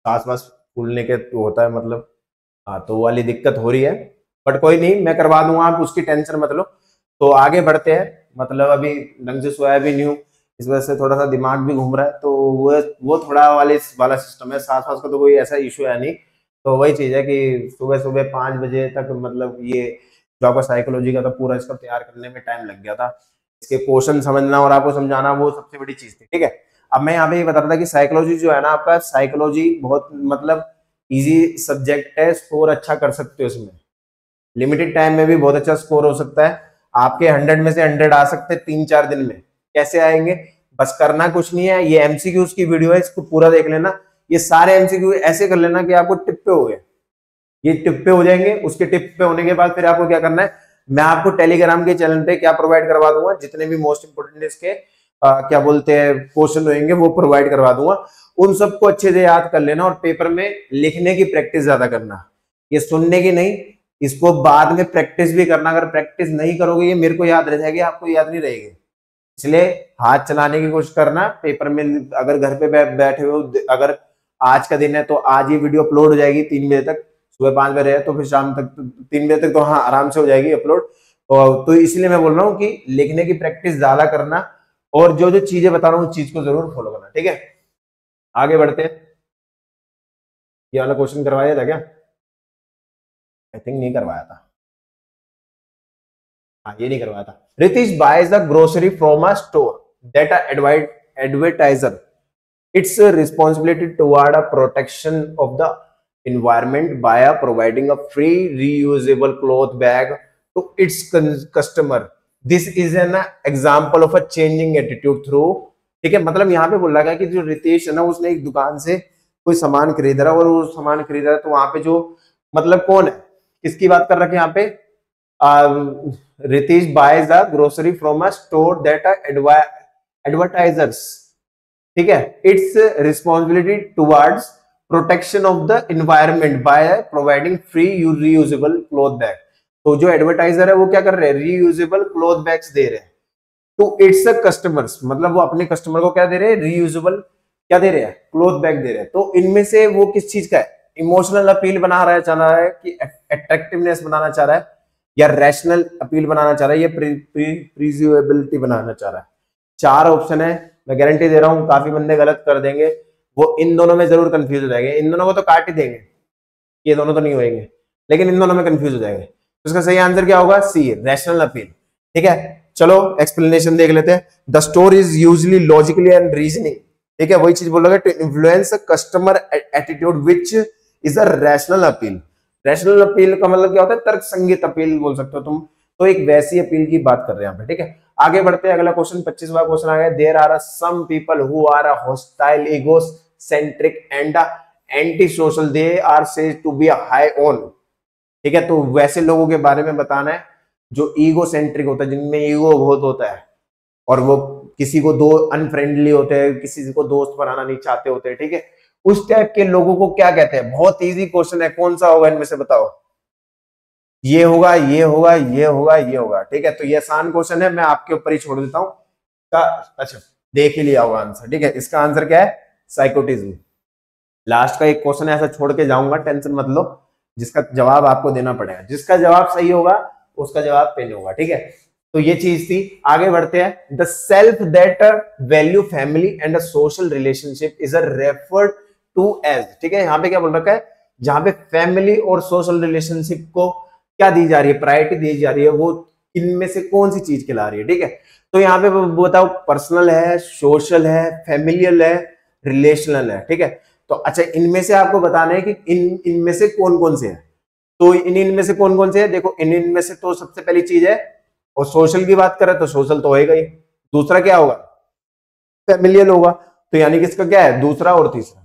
सांस वास फूलने के तो होता है, मतलब हाँ, तो वो वाली दिक्कत हो रही है, बट कोई नहीं, मैं करवा दूंगा, आप उसकी टेंशन मत लो। तो आगे बढ़ते हैं, मतलब अभी ढंग से सोया भी नहीं हूँ, इस वजह से थोड़ा सा दिमाग भी घूम रहा है, तो वो थोड़ा वाला सिस्टम है। सांस वास का तो कोई ऐसा इशू है नहीं, तो वही चीज है कि सुबह सुबह 5 बजे तक, मतलब ये जो आपका साइकोलॉजी का था पूरा, इसका तैयार करने में टाइम लग गया था। इसके क्वेश्चन समझना और आपको समझाना वो सबसे बड़ी चीज थी। ठीक है, अब मैं यहाँ पे ये बता रहा था कि साइकोलॉजी जो है ना, आपका साइकोलॉजी बहुत मतलब इजी सब्जेक्ट है, स्कोर अच्छा कर सकते हो इसमें, लिमिटेड टाइम में भी बहुत अच्छा स्कोर हो सकता है। आपके 100 में से 100 आ सकते हैं 3-4 दिन में। कैसे आएंगे, बस करना कुछ नहीं है, ये एमसीक्यूज की वीडियो है, इसको पूरा देख लेना। ये सारे एमसीक्यू ऐसे कर लेना कि आपको टिप पे हो गए, ये टिप पे हो जाएंगे। उसके टिप पे होने के बाद फिर आपको क्या करना है, मैं आपको टेलीग्राम के चैनल पे क्या प्रोवाइड करवा दूंगा, जितने भी मोस्ट इंपोर्टेंट इसके क्या बोलते हैं क्वेश्चन होंगे वो प्रोवाइड करवा दूंगा। उन सबको अच्छे से याद कर लेना और पेपर में लिखने की प्रैक्टिस ज्यादा करना, ये सुनने की नहीं, इसको बाद में प्रैक्टिस भी करना। अगर प्रैक्टिस नहीं करोगे ये मेरे को याद रह जाएगी, आपको याद नहीं रहेगी। इसलिए हाथ चलाने की कोशिश करना पेपर में। अगर घर पे बैठे हो, अगर आज का दिन है तो आज ये वीडियो अपलोड हो जाएगी 3 बजे तक, सुबह 5 बजे है तो फिर शाम तक 3 बजे तक तो हाँ आराम से हो जाएगी अपलोड। तो इसलिए मैं बोल रहा हूँ कि लिखने की प्रैक्टिस ज्यादा करना, और जो जो चीजें बता रहा हूँ उस चीज को जरूर फॉलो करना। ठीक है, आगे बढ़ते हैं। ये वाला क्वेश्चन करवाया था क्या, आई थिंक नहीं करवाया था, हाँ ये नहीं करवाया था। Ritish buys the grocery from a store that advertiser, its responsibility toward a protection of the environment by providing a free reusable cloth bag to its customer. This is an example of a changing attitude through। ठीक है, मतलब यहाँ पे बोल रहा है कि जो रितेश है ना, उसने एक दुकान से कोई सामान खरीद रहा है, और वो सामान खरीद रहा है तो वहां पे जो मतलब कौन है, किसकी बात कर रहा है यहाँ पे, Ritesh buys the grocery from a store that advertisers. ठीक है, it's responsibility towards protection of the environment by providing free reusable cloth bag. तो जो एडवर्टाइजर है वो क्या कर रहे हैं, रीयूजेबल क्लॉथ बैग्स दे रहे हैं टू इट्स कस्टमर्स, मतलब वो अपने कस्टमर को क्या दे रहे हैं, रीयूजेबल क्या दे रहे हैं, क्लॉथ बैग दे रहे हैं। तो इनमें से वो किस चीज का है, इमोशनल अपील बना रहा है, चाह रहा है कि अट्रैक्टिवनेस बनाना चाह रहा है, या रैशनल अपील बनाना चाह रहा है, या प्रीज्यूएबिलिटी बनाना चाह रहा है। 4 ऑप्शन है, मैं गारंटी दे रहा हूं काफी बंदे गलत कर देंगे, वो इन दोनों में जरूर कंफ्यूज हो जाएंगे। इन दोनों को तो काट ही देंगे, ये दोनों तो नहीं होंगे, लेकिन इन दोनों में कंफ्यूज हो जाएंगे। तो इसका सही आंसर क्या होगा, सी, रैशनल अपील। ठीक है, चलो एक्सप्लेनेशन देख लेते हैं। The store is usually logically and reasoning. ठीक है, वही चीज बोल रहा है, to influence customer attitude which is a rational appeal. Rational appeal का मतलब क्या होता है, तर्क संगत अपील बोल सकते हो तुम, तो एक वैसी अपील की बात कर रहे हैं यहाँ पे। ठीक है, आगे बढ़ते हैं, अगला क्वेश्चन 25वां क्वेश्चन आ गया। There are some people who are hostile, egocentric and anti-social, they are said to be high on। ठीक है, तो वैसे लोगों के बारे में बताना है जो ईगोसेंट्रिक होता है, जिनमें ईगो बहुत होता है, और वो किसी को दो अनफ्रेंडली होते हैं, किसी को दोस्त बनाना नहीं चाहते होते हैं। ठीक है, उस टाइप के लोगों को क्या कहते हैं। बहुत इजी क्वेश्चन है, कौन सा होगा इनमें से बताओ, ये होगा, ये होगा, ये होगा, ये होगा। ठीक है, तो ये आसान क्वेश्चन है, मैं आपके ऊपर ही छोड़ देता हूं। अच्छा, देख ही लिया होगा आंसर। ठीक है, इसका आंसर क्या है, साइकोटिज्म। लास्ट का एक क्वेश्चन ऐसा छोड़ के जाऊंगा, टेंशन मत लो, जिसका जवाब आपको देना पड़ेगा, जिसका जवाब सही होगा उसका जवाब पेन होगा। ठीक है, तो ये चीज थी। आगे बढ़ते हैं। The self that value family and social relationship is referred to as. ठीक है, यहाँ पे क्या बोल रखा है, जहां पे फैमिली और सोशल रिलेशनशिप को क्या दी जा रही है, प्रायोरिटी दी जा रही है, वो इनमें से कौन सी चीज खिला रही है। ठीक है, तो यहाँ पे बताओ, पर्सनल है, सोशल है, फैमिलियल है, रिलेशनल है। ठीक है, तो अच्छा, इनमें से आपको बताना है कि इनमें से कौन कौन से हैं। तो इनमें से कौन कौन से है, देखो इनमें से तो सबसे पहली चीज है, और सोशल की बात करें तो सोशल तो होएगा ही। दूसरा क्या होगा, फैमिलियल होगा। तो यानी कि इसका क्या है, दूसरा और तीसरा।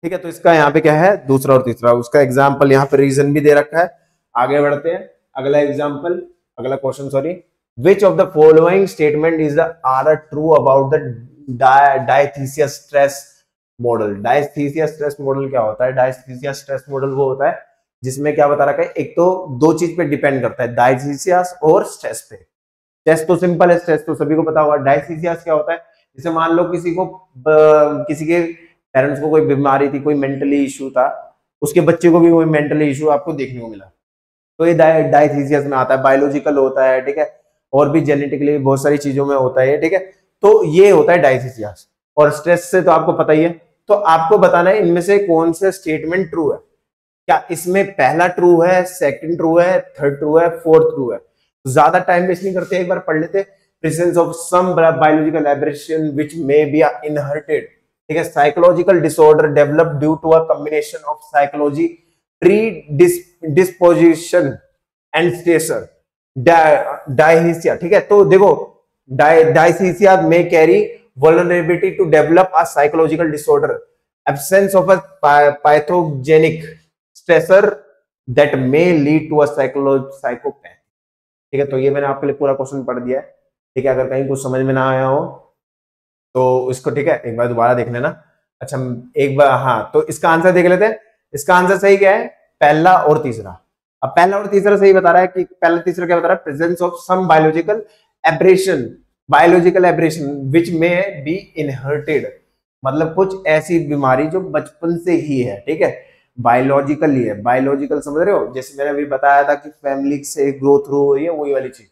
ठीक है, तो इसका यहाँ पे क्या है, दूसरा और तीसरा। उसका एग्जाम्पल यहाँ पे रीजन भी दे रखा है। आगे बढ़ते हैं, अगला एग्जाम्पल, अगला question sorry. Which of the following statement is are true about the diathesis stress model. Diathesis stress model क्या होता है, डायस्थीसिस स्ट्रेस मॉडल वो होता है जिसमें क्या बता रखा है, एक तो दो चीज पे डिपेंड करता है, डायसीसियास और स्ट्रेस पे। स्ट्रेस तो सिंपल है, स्ट्रेस तो सभी को पता होगा। डायसीसियास क्या होता है, जैसे मान लो किसी के पेरेंट्स को कोई बीमारी थी, कोई मेंटली इशू था, उसके बच्चे को भी कोई मेंटली इशू आपको देखने को मिला, तो ये डायथीसियस में आता है। बायोलॉजिकल होता है, ठीक है, और भी जेनेटिकली बहुत सारी चीजों में होता है, ठीक है। तो ये होता है डायथीसियस। और स्ट्रेस से तो आपको पता ही है। तो आपको बताना है इनमें से कौन सा स्टेटमेंट ट्रू है। क्या इसमें पहला ट्रू है, सेकंड ट्रू है, थर्ड ट्रू है, फोर्थ ट्रू है? तो ज्यादा टाइम वेस्ट नहीं करते, एक बार पढ़ लेते। Presence of some biological aberration which may be inherited, ठीक है, psychological disorder develop due to a combination of psychology predisposition and stressor, diathesis, ठीक है। तो देखो डायसीसिया में carry vulnerability to develop a psychological disorder, absence of a pathogenic stressor that may lead to a psychopath, ठीक है। तो ये मैंने आपके लिए पूरा क्वेश्चन पढ़ दिया है, ठीक है। अगर कहीं कुछ समझ में ना आया हो तो इसको, ठीक है, एक बार दोबारा देख लेना। अच्छा, एक बार, हाँ, तो इसका आंसर देख लेते हैं। इसका आंसर सही क्या है, पहला और तीसरा। अब पहला और तीसरा सही बता रहा है कि पहला तीसरा क्या बता रहा है, presence of some biological aberration which may be inherited, मतलब कुछ ऐसी बीमारी जो बचपन से ही है, ठीक है, बायोलॉजिकल ही है। बायोलॉजिकल समझ रहे हो, जैसे मैंने अभी बताया था कि फैमिली से ग्रो थ्रू हो रही है, वही वाली चीज।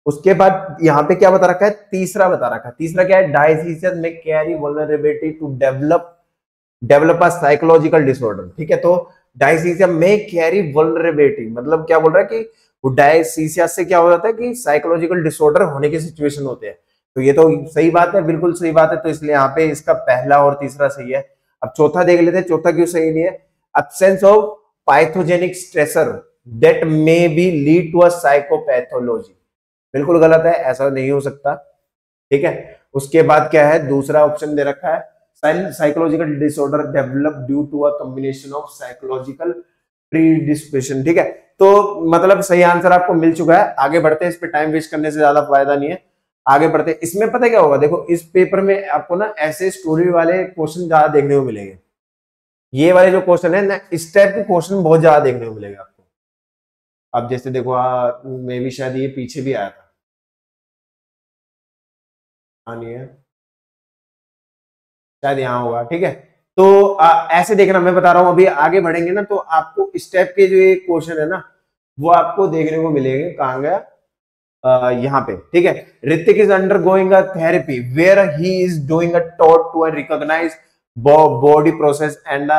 उसके बाद यहाँ पे क्या बता रखा है, तीसरा बता रखा है। तीसरा क्या है, डायसीसियस में carry vulnerability to develop a psychological disorder, ठीक है। तो डायसीसिया में कैरी वल्नरेबिलिटी, मतलब क्या बोल रहा है कि वो डायसीसिया से क्या हो जाता है कि साइकोलॉजिकल डिसऑर्डर होने की सिचुएशन होते हैं। तो ये तो सही बात है, बिल्कुल सही बात है। तो इसलिए यहाँ पे इसका पहला और तीसरा सही है। अब चौथा देख लेते हैं, चौथा क्यों सही नहीं है। Absence of pathogenic stressor that may be lead to a psychopathology, बिल्कुल गलत है, ऐसा नहीं हो सकता, ठीक है। उसके बाद क्या है, दूसरा ऑप्शन दे रखा है, psychological disorder develop due to a combination of psychological predisposition, ठीक है। तो मतलब सही आंसर आपको मिल चुका है। आगे बढ़ते हैं, इस पे टाइम वेस्ट करने से ज्यादा फायदा नहीं है। आगे बढ़ते हैं। इसमें पता क्या होगा, देखो इस पेपर में आपको ना ऐसे स्टोरी वाले क्वेश्चन ज्यादा देखने को मिलेंगे। ये वाले जो क्वेश्चन है ना, इस टाइप के क्वेश्चन बहुत ज्यादा देखने को मिलेगा आपको। अब जैसे देखो, मे भी शायद ये पीछे भी आया था, नहीं है, शायद यहाँ होगा, ठीक है। तो ऐसे देखना, मैं बता रहा हूं, अभी आगे बढ़ेंगे ना तो आपको इस टाइप के जो ये क्वेश्चन है ना, वो आपको देखने को मिलेंगे। कहाँ गया, यहाँ पे, ठीक है। Hrithik is undergoing a therapy where he is doing a taught to recognize body process and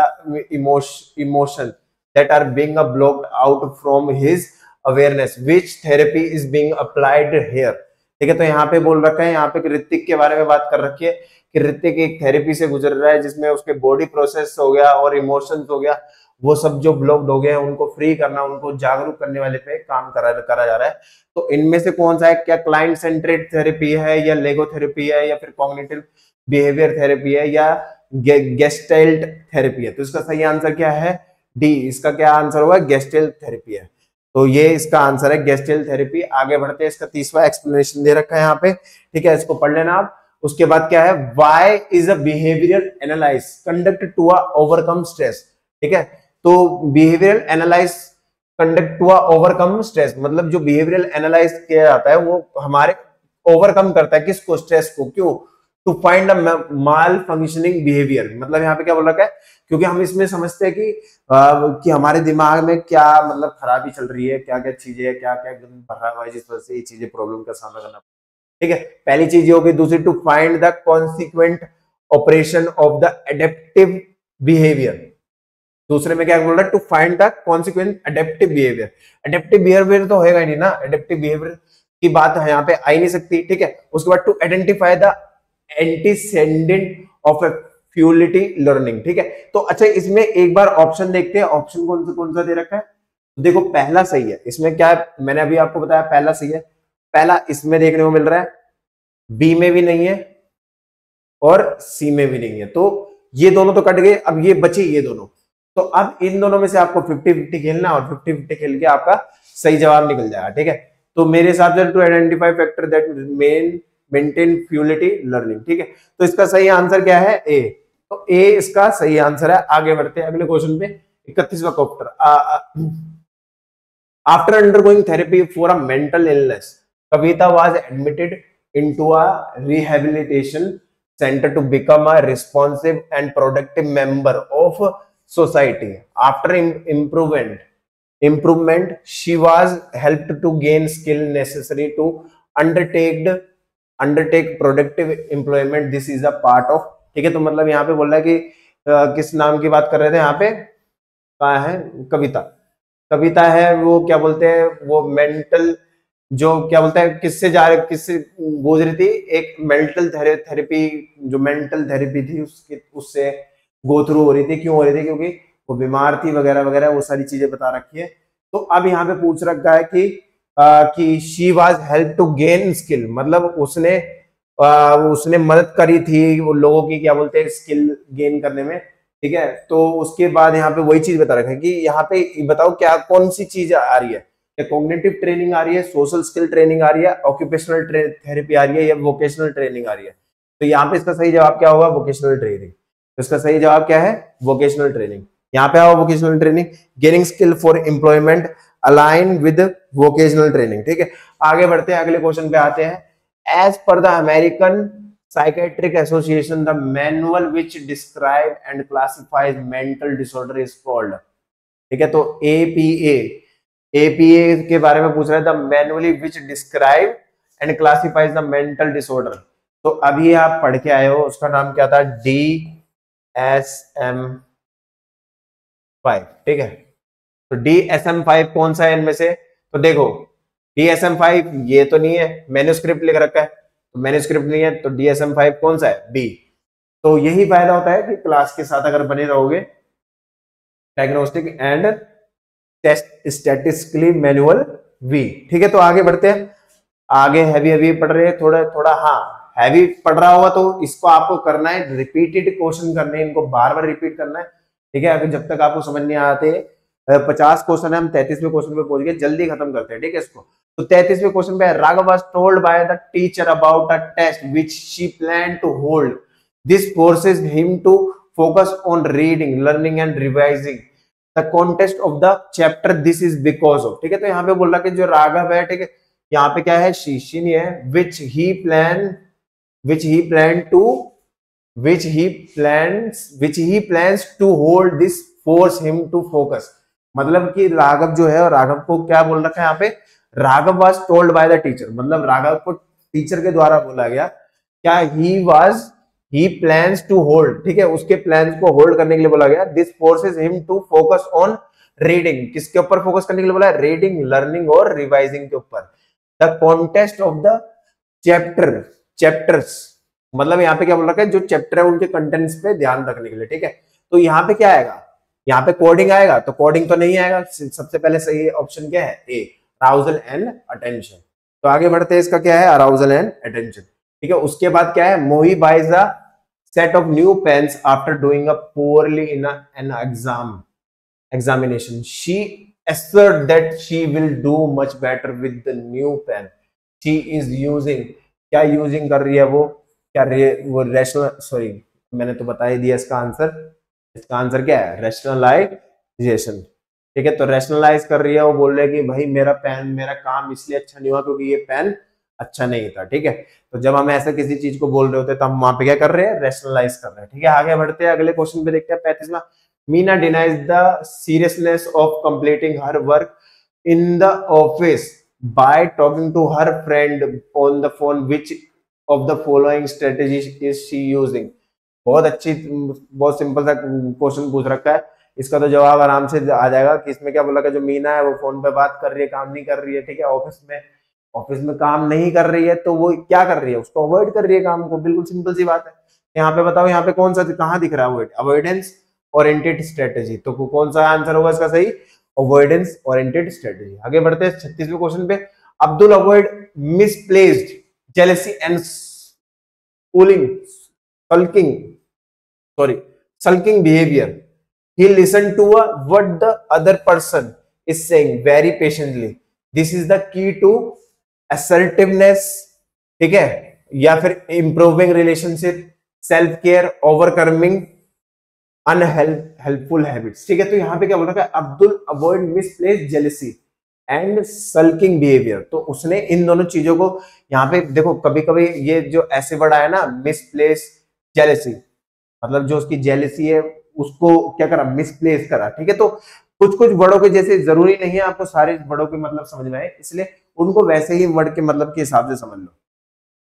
emotion that are being blocked out from his awareness, which therapy is being applied here, ठीक है। तो यहाँ पे बोल रखा है, यहाँ पे ऋतिक के बारे में बात कर रखी है कि ऋतिक एक थेरेपी से गुजर रहा है जिसमें उसके बॉडी प्रोसेस हो गया और इमोशंस हो गया, वो सब जो ब्लॉक्ड हो गए हैं उनको फ्री करना, उनको जागरूक करने वाले पे काम करा जा रहा है। तो इनमें से कौन सा है, क्या क्लाइंट सेंट्रेड थेरेपी है, या लेगो थेरेपी है, या फिर कॉग्निटिव बिहेवियर थेरेपी है, या गेस्टेल्ट थेरेपी है? तो इसका सही आंसर क्या है, डी। इसका क्या आंसर होगा, गेस्टेल्ट थेरेपी है। तो ये इसका आंसर है, गेस्टेल्ट थेरेपी। आगे बढ़ते हैं, इसका तीसरा एक्सप्लेनेशन दे रखा है यहाँ पे, ठीक है, इसको पढ़ लेना आप। उसके बाद क्या है, why is a behavioural analysis conduct to overcome stress, ठीक है। तो behavioural analysis conduct to overcome stress, मतलब जो बिहेवियरल एनालाइज किया जाता है वो हमारे ओवरकम करता है किसको, स्ट्रेस को। क्यों, to find a malfunctioning behaviour, मतलब यहाँ पे क्या बोल रखा है, क्योंकि हम इसमें समझते हैं कि हमारे दिमाग में क्या मतलब खराबी चल रही है, क्या क्या चीजें है, क्या क्या भरा हुआ है, जिस वजह से ये चीजें प्रॉब्लम का सामना करना, ठीक है। पहली चीज ये होगी। दूसरी, to find the consequent operation of the adaptive behaviour. दूसरे में क्या बोल रहा है, to find the consequent adaptive behaviour. Adaptive behaviour तो होएगा ही नहीं ना, एडेप्टिव बिहेवियर की बात यहाँ पे आ ही नहीं सकती, ठीक है। उसके बाद to identify the antecedent of a faulty learning, ठीक है। तो अच्छा, इसमें एक बार ऑप्शन देखते हैं, ऑप्शन कौन सा दे रखा है। देखो पहला सही है, इसमें क्या है, मैंने अभी आपको बताया पहला सही है। पहला इसमें देखने को मिल रहा है, बी में भी नहीं है और सी में भी नहीं है, तो ये दोनों तो कट गए। अब ये बचे ये दोनों, तो अब इन दोनों में से आपको 50-50 खेलना, और 50-50 खेल के आपका सही जवाब निकल जाएगा, ठीक है। तो मेरे हिसाब से to identify factor that maintain faulty learning, ठीक है। तो इसका सही आंसर क्या है, ए। तो ए इसका सही आंसर है। आगे बढ़ते हैं अगले क्वेश्चन पे। 31वां question, after undergoing therapy for a mental illness, Kavita was admitted into a rehabilitation center to become a responsive and productive member of society. After improvement, she was helped to gain skill necessary to undertake productive employment. This is a part of, ठीक है। तो मतलब यहाँ पे बोल रहा है कि किस नाम की बात कर रहे थे यहाँ पे, कहाँ है, कविता। कविता है वो क्या बोलते हैं, वो मेंटल, जो क्या बोलता है, किससे गुजरी थी, एक मेंटल थेरेपी, जो मेंटल थेरेपी थी उससे गो थ्रू हो रही थी। क्यों हो रही थी? क्योंकि वो बीमार थी वगैरह वगैरह, वो सारी चीजें बता रखी है। तो अब यहाँ पे पूछ रखा है कि she was help to gain skill, मतलब उसने मदद करी थी वो लोगों की, क्या बोलते हैं, स्किल गेन करने में, ठीक है। तो उसके बाद यहाँ पे वही चीज बता रखा है कि यहाँ पे बताओ क्या कौन सी चीज आ रही है, या कॉग्निटिव ट्रेनिंग आ रही है, सोशल स्किल ट्रेनिंग आ रही है, ऑक्यूपेशनल थेरेपी आ रही है, या वोकेशनल ट्रेनिंग आ रही है। तो यहाँ पे इसका सही जवाब क्या होगा? Vocational training. तो इसका सही जवाब क्या है? Vocational training. यहाँ पे आओ, vocational training, gaining skill for employment align with vocational training, ठीक है। आगे बढ़ते हैं, अगले क्वेश्चन पे आते हैं। As per the American psychiatric association, the manual which describe and classifies mental disorder is called, ठीक है। तो एपीए के बारे में पूछ रहा है, the manually which describe and classifies the mental disorder. तो अभी आप पढ़ के आए हो, उसका नाम क्या था? DSM-5, ठीक है। तो DSM-5 कौन सा है इनमें से? तो देखो, DSM-5 ये तो नहीं है, मैन्युस्क्रिप्ट लिख रखा है, तो मैन्युस्क्रिप्ट नहीं है, तो DSM-5 कौन सा है? बी। तो यही फायदा होता है कि क्लास के साथ अगर बने रहोगे, diagnostic and statistically manual V, ठीक है। तो आगे बढ़ते हैं, आगे हैवी पढ़ रहे हैं, थोड़ा थोड़ा, हाँ हैवी पढ़ रहा होगा तो इसको आपको करना है, रिपीटेड क्वेश्चन करने हैं, इनको बार बार रिपीट करना है, ठीक है। अगर जब तक आपको समझ नहीं आते, 50 क्वेश्चन है, हम 33वें क्वेश्चन पे पहुंच गए, जल्दी खत्म करते हैं, ठीक है इसको। तो 33वें क्वेश्चन पे, Raghav was told by the teacher about a test which she plan to hold, this forces him to focus on reading, learning and revising the contest of the chapter, this is because of, ठीक है। तो यहाँ पे बोल रहा कि जो राघव है, ठीक है, यहाँ पे क्या है? शीशी नहीं है, which he plans to hold this force him to focus, मतलब कि राघव जो है, और राघव को क्या बोल रखा है यहाँ पे? Raghav was told by the teacher, मतलब राघव को टीचर के द्वारा बोला गया क्या? he plans to hold, ठीक है, उसके प्लान्स को होल्ड करने के लिए बोला गया। this forces him to focus on reading, किसके ऊपर फोकस करने के लिए बोला? रीडिंग, लर्निंग और रिवाइजिंग के ऊपर। The contest of the chapters, मतलब यहाँ पे क्या बोल रखा है? जो चैप्टर है उनके कंटेंट्स पे ध्यान रखने के लिए, ठीक है। तो यहाँ पे क्या आएगा? यहाँ पे कोडिंग आएगा, तो कोडिंग तो नहीं आएगा। सबसे पहले सही ऑप्शन क्या है? ए, अराउजल एंड अटेंशन। तो आगे बढ़ते हैं, इसका क्या है? अराउजल एंड अटेंशन, ठीक है। उसके बाद क्या है? Mohi buys a set of new pens after doing a poorly in an examination. She asserts that she will do much better with the new pen. She is using, क्या using कर रही है वो? क्या वो रेशनल, सॉरी मैंने तो बता ही दिया इसका आंसर क्या है? रेशनलाइजेशन, ठीक है। तो रेशनलाइज कर रही है, वो बोल रही है कि भाई मेरा काम इसलिए अच्छा नहीं हुआ क्योंकि ये पेन अच्छा नहीं था, ठीक है। तो जब हम ऐसा किसी चीज को बोल रहे होते हैं तो हम वहां पे क्या कर रहे हैं? रेशनलाइज कर रहे हैं, ठीक है। आगे बढ़ते हैं, अगले क्वेश्चन पे देखते हैं, 35वां। Meena denies the seriousness of completing her work in the office by talking to her friend on the phone. Which of the following strategy is she using? बहुत सिंपल सा क्वेश्चन पूछ रखा है, इसका तो जवाब आराम से आ जाएगा कि इसमें क्या बोला कि जो मीना है वो फोन पे बात कर रही है, काम नहीं कर रही है, ठीक है। ऑफिस में काम नहीं कर रही है, तो वो क्या कर रही है? उसको अवॉइड कर रही है काम को, बिल्कुल सिंपल सी बात है। यहाँ पे बताओ, यहाँ पे कौन सा कहाँ दिख रहा है? अवॉइडेंस ओरिएंटेड स्ट्रेटेजी, तो कौन सा आंसर होगा इसका सही? Avoidance oriented strategy. आगे बढ़ते हैं 36वें क्वेश्चन पे। Abdul avoid misplaced jealousy and sulking behavior. He listened to what the other person is saying very patiently. This is the key to assertiveness, ठीक है, या फिर improving relationship, self care, overcoming unhelpful habits. ठीक है, तो यहाँ पे क्या बोल रखा है, Abdul avoid misplaced jealousy and sulking behaviour. तो उसने इन दोनों चीजों को, यहाँ पे देखो कभी कभी ये जो ऐसे वर्ड आया ना, मिसप्लेस जेलसी, मतलब जो उसकी जेलसी है उसको क्या करा, मिसप्लेस करा। ठीक है, तो कुछ कुछ वर्डों के जैसे जरूरी नहीं है आपको सारे वर्डों के मतलब समझ में आए, इसलिए उनको वैसे ही वर्ड के मतलब के हिसाब से समझ लो।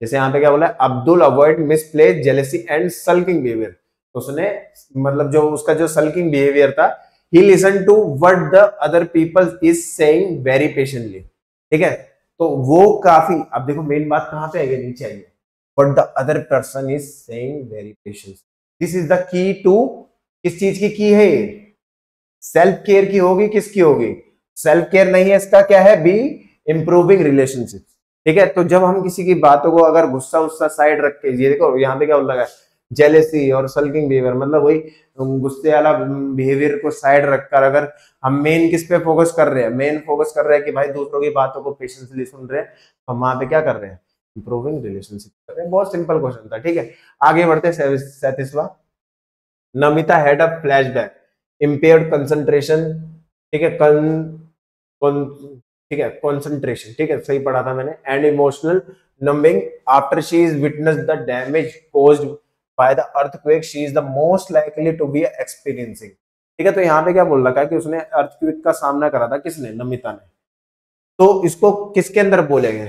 जैसे यहाँ पे क्या बोला है, Abdul avoid misplace jealousy and sulking behaviour. तो उसने मतलब जो उसका जो सल्किंग बिहेवियर था, he listened to what the other people is saying very patiently। ठीक है, तो वो काफी, अब देखो मेन बात कहां पे आएगी, नीचे आएगी, what the other person is saying very patiently। this is the key to, किस चीज की है ये, सेल्फ केयर की होगी, किसकी होगी, सेल्फ केयर नहीं है, इसका क्या है, बी इंप्रूविंग रिलेशनशिप। ठीक है, तो जब हम किसी की बातों को अगर गुस्सा उस्सा साइड रख के, ये देखो यहाँ पे क्या लगा है, जेलेसी और सल्किंग बिहेवियर, मतलब वही गुस्से वाला बिहेवियर को साइड रखकर अगर हम मेन किस पे फोकस कर रहे हैं, मेन फोकस कर रहे हैं कि भाई दूसरों की बातों को पेशेंसली सुन रहे हैं, हम वहां पे क्या कर रहे हैं, इंप्रूविंग रिलेशनशिप कर रहे हैं। बहुत सिंपल क्वेश्चन था। ठीक है, आगे बढ़ते हैं 37वां। Namita had a flashback, impaired concentration. ठीक है, ठीक है, कंसंट्रेशन, ठीक है सही पढ़ा था मैंने, and emotional numbing after she is witnessed the damage caused by the earthquake she is the most likely to be experiencing। ठीक है, तो यहाँ पे क्या बोल रखा है कि उसने अर्थक्वेक का सामना करा था, किसने, नमिता ने। तो इसको किसके अंदर बोलेंगे,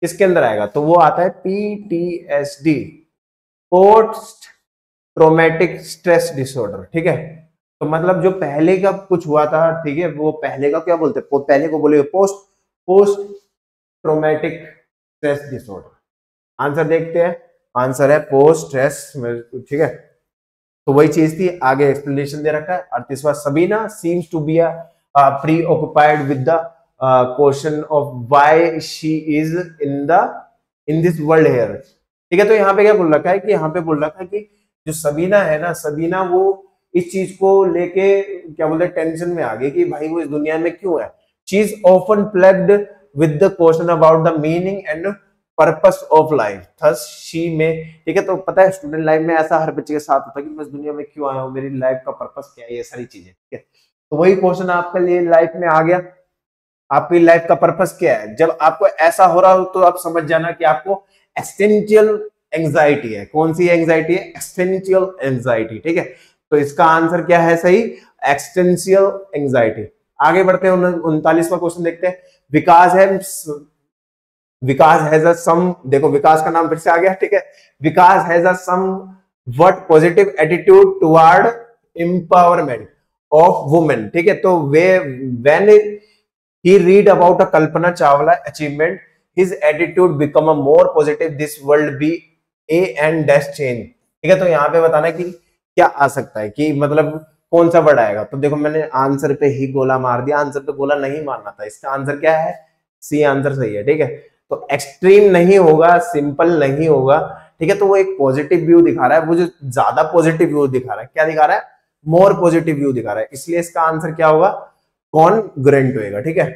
किसके अंदर आएगा, तो वो आता है PTSD, post traumatic stress disorder. ठीक है, तो मतलब जो पहले का कुछ हुआ था, ठीक है, वो पहले का क्या बोलते हैं, पहले को बोलेंगे post traumatic stress disorder. Answer देखते हैं, आंसर है पोस्ट स्ट्रेस। ठीक है, तो वही चीज थी, आगे एक्सप्लेनेशन दे रखा है। 38वां, Sabina seems to be preoccupied with the question of why she is in this world here. ठीक है, तो यहाँ पे क्या बोल रखा है कि यहाँ पे बोल रखा है कि जो सबीना है ना, सबीना वो इस चीज को लेके क्या बोलते हैं, टेंशन में आ गई कि भाई वो इस दुनिया में क्यों है। She is often plugged with the question about the meaning and purpose of life thus she may। ठीक है, तो पता है स्टूडेंट लाइफ में ऐसा हर बच्चे के साथ होता है कि मैं इस दुनिया में क्यों आया हूँ, मेरी लाइफ का पर्पस क्या है, ये सारी चीजें। ठीक है, तो वही क्वेश्चन आपके लिए लाइफ में आ गया, आपकी लाइफ का पर्पस क्या है। जब आपको ऐसा हो रहा हो तो आप समझ जाना कि आपको एक्सटेंशियल एंजाइटी है। कौन सी एंजाइटी है, एक्सटेंशियल एंजाइटी। ठीक है, तो इसका आंसर क्या है सही, एक्सटेंशियल एंजाइटी। आगे बढ़ते हैं, 39वां क्वेश्चन देखते हैं। विकास हैज अ सम, देखो विकास का नाम फिर से आ गया। ठीक है, Vikas has a somewhat positive attitude toward empowerment of women. ठीक है, तो वे when he read about a Kalpana Chawla achievement his attitude become a more positive, this world be a and dash change. ठीक है, तो यहाँ पे बताना कि क्या आ सकता है, कि मतलब कौन सा वर्ड आएगा। तो देखो मैंने आंसर पे ही गोला मार दिया, आंसर पे गोला नहीं मारना था। इसका आंसर क्या है, सी आंसर सही है। ठीक है, तो एक्सट्रीम नहीं होगा, सिंपल नहीं होगा। ठीक है, तो वो एक पॉजिटिव व्यू दिखा रहा है, वो जो ज्यादा पॉजिटिव व्यू दिखा रहा है, क्या दिखा रहा है, मोर पॉजिटिव व्यू दिखा रहा है, इसलिए इसका आंसर क्या होगा, कॉन्ग्रुएंट होगा। ठीक है,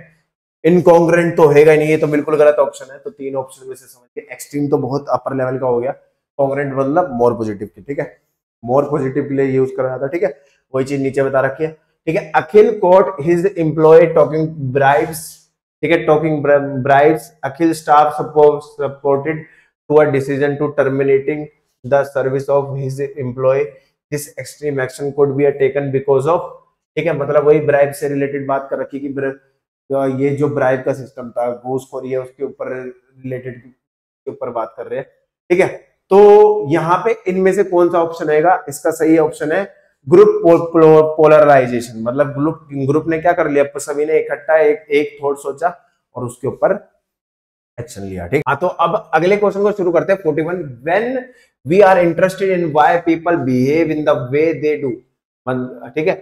इनकॉन्ग्रुएंट तो होगा ही नहीं, ये तो बिल्कुल गलत ऑप्शन है। तो तीन ऑप्शन में से समझ के, एक्सट्रीम तो बहुत अपर लेवल का हो गया, कॉन्ग्रुएंट मतलब मोर पॉजिटिव की। ठीक है, मोर पॉजिटिव के लिए यूज कर रहा था। ठीक है, वही चीज नीचे बता रखी है। ठीक है, Akhil caught his employee taking bribes. ठीक है, taking bribes, Akhil staff supported to a decision to terminating the service of his employee, this extreme action could be taken because of. ठीक है, मतलब वही ब्राइब से रिलेटेड बात कर रखी कि ये जो ब्राइब का सिस्टम था, घूसखोरी है, उसके ऊपर रिलेटेड के ऊपर बात कर रहे हैं। ठीक है, तो यहाँ पे इनमें से कौन सा ऑप्शन आएगा, इसका सही ऑप्शन है ग्रुप पोलराइजेशन। मतलब ग्रुप ने क्या कर लिया, सभी ने इकट्ठा एक थॉट सोचा और उसके ऊपर एक्शन लिया। ठीक, हाँ, तो अब अगले क्वेश्चन को शुरू करते हैं। 41, when we are interested in why people behave in the way they do. ठीक है,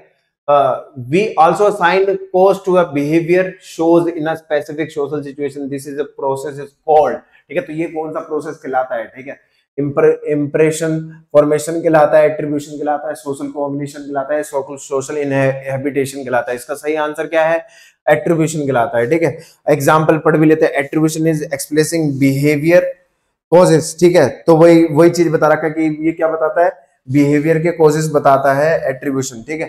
we also assign cause to a behavior shows in a specific social situation, this is a process is called। ठीक है, तो ये कौन सा process कहलाता है, ठीक है, इंप्रेशन फॉर्मेशन कहलाता है, एट्रीब्यूशन कहलाता है, सोशल कॉम्बिनेशन कहलाता है, सोशल इनहैबिटेशन कहलाता है। इसका सही आंसर क्या है, एट्रीब्यूशन कहलाता है। ठीक है, एग्जांपल पढ़ भी लेते हैं। Attribution is expressing behaviour causes. ठीक है, तो वही चीज बता रखा है कि ये क्या बताता है, बिहेवियर के कॉजेस बताता है एट्रीब्यूशन, ठीक है।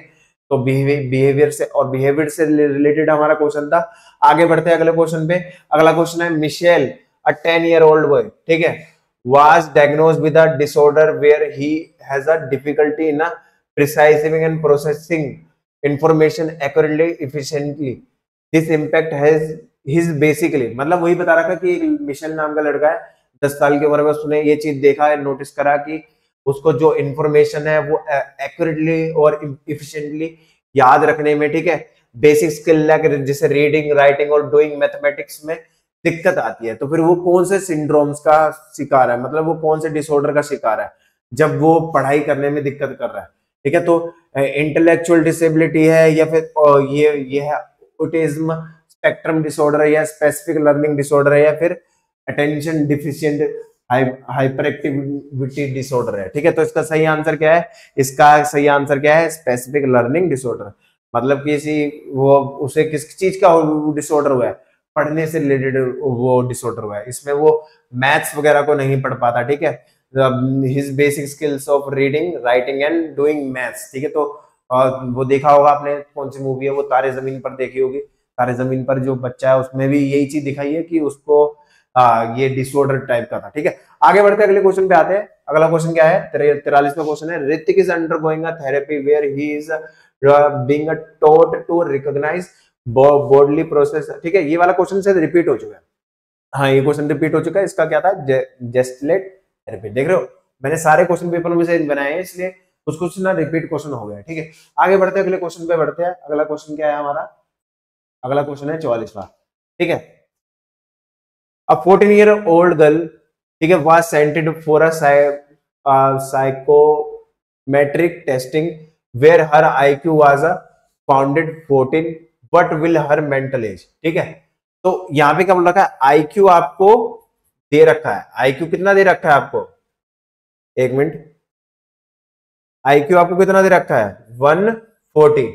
तो बिहेवियर से और बिहेवियर से रिलेटेड हमारा क्वेश्चन था। आगे बढ़ते हैं अगले क्वेश्चन पे। अगला क्वेश्चन है मिशेल अ 10-year-old boy, ठीक है, was diagnosed with a disorder where he has a difficulty in precising and processing information accurately efficiently. This impact has his basically, मतलब वही बता रहा था कि मिशेल नाम का लड़का है 10 साल की उम्र में, उसने ये चीज देखा है, नोटिस करा कि उसको जो इंफॉर्मेशन है वो एक्यूरेटली और इफिशिएंटली याद रखने में, ठीक है, बेसिक स्किल जैसे रीडिंग राइटिंग और डूइंग मैथमेटिक्स में दिक्कत आती है। तो फिर वो कौन से सिंड्रोम्स का शिकार है, मतलब वो कौन से डिसऑर्डर का शिकार है जब वो पढ़ाई करने में दिक्कत कर रहा है, ठीक है। तो इंटेलेक्चुअल डिसेबिलिटी है या फिर ये है ऑटिज्म स्पेक्ट्रम डिसऑर्डर है या स्पेसिफिक लर्निंग डिसऑर्डर है या फिर attention deficient hyper activity disorder है, ठीक है। तो इसका सही आंसर क्या है? इसका सही आंसर क्या है? Specific learning disorder. मतलब किसी वो उसे किस चीज का डिसऑर्डर हुआ है? पढ़ने से रिलेटेड वो डिसऑर्डर हुआ है। इसमें वो मैथ्स वगैरह को नहीं पढ़ पाता, ठीक है। His basic skills of reading writing and doing maths, ठीक है। तो वो देखा होगा आपने, कौन सी मूवी है वो, तारे जमीन पर देखी होगी। तारे जमीन पर जो बच्चा है उसमें भी यही चीज दिखाई है कि उसको ये डिसऑर्डर टाइप का था, ठीक है। आगे बढ़ते अगले क्वेश्चन पे आते हैं। अगला क्वेश्चन क्या है? 43वां क्वेश्चन है, Hrithik is undergoing a therapy where he is being taught to recognize bodily process, ठीक है। ये वाला क्वेश्चन से रिपीट हो चुका है। हाँ, ये क्वेश्चन रिपीट हो चुका है। इसका क्या था? जेस्टलेट थेरेपी। देख रहे हो, मैंने सारे क्वेश्चन पेपर में से बनाए हैं, इसलिए कुछ कुछ ना रिपीट क्वेश्चन हो गया, ठीक है। आगे बढ़ते हैं अगले क्वेश्चन पे बढ़ते हैं। अगला क्वेश्चन क्या है हमारा? अगला क्वेश्चन है 44वां, ठीक है। A 14-year-old girl, ठीक है, was sent for a psychometric testing where her IQ was founded 14, but will her mental age, ठीक है। तो यहाँ पे क्या बोल रखा है? IQ आपको दे रखा है। IQ कितना दे रखा है आपको? एक मिनट, IQ आपको कितना दे रखा है? 140।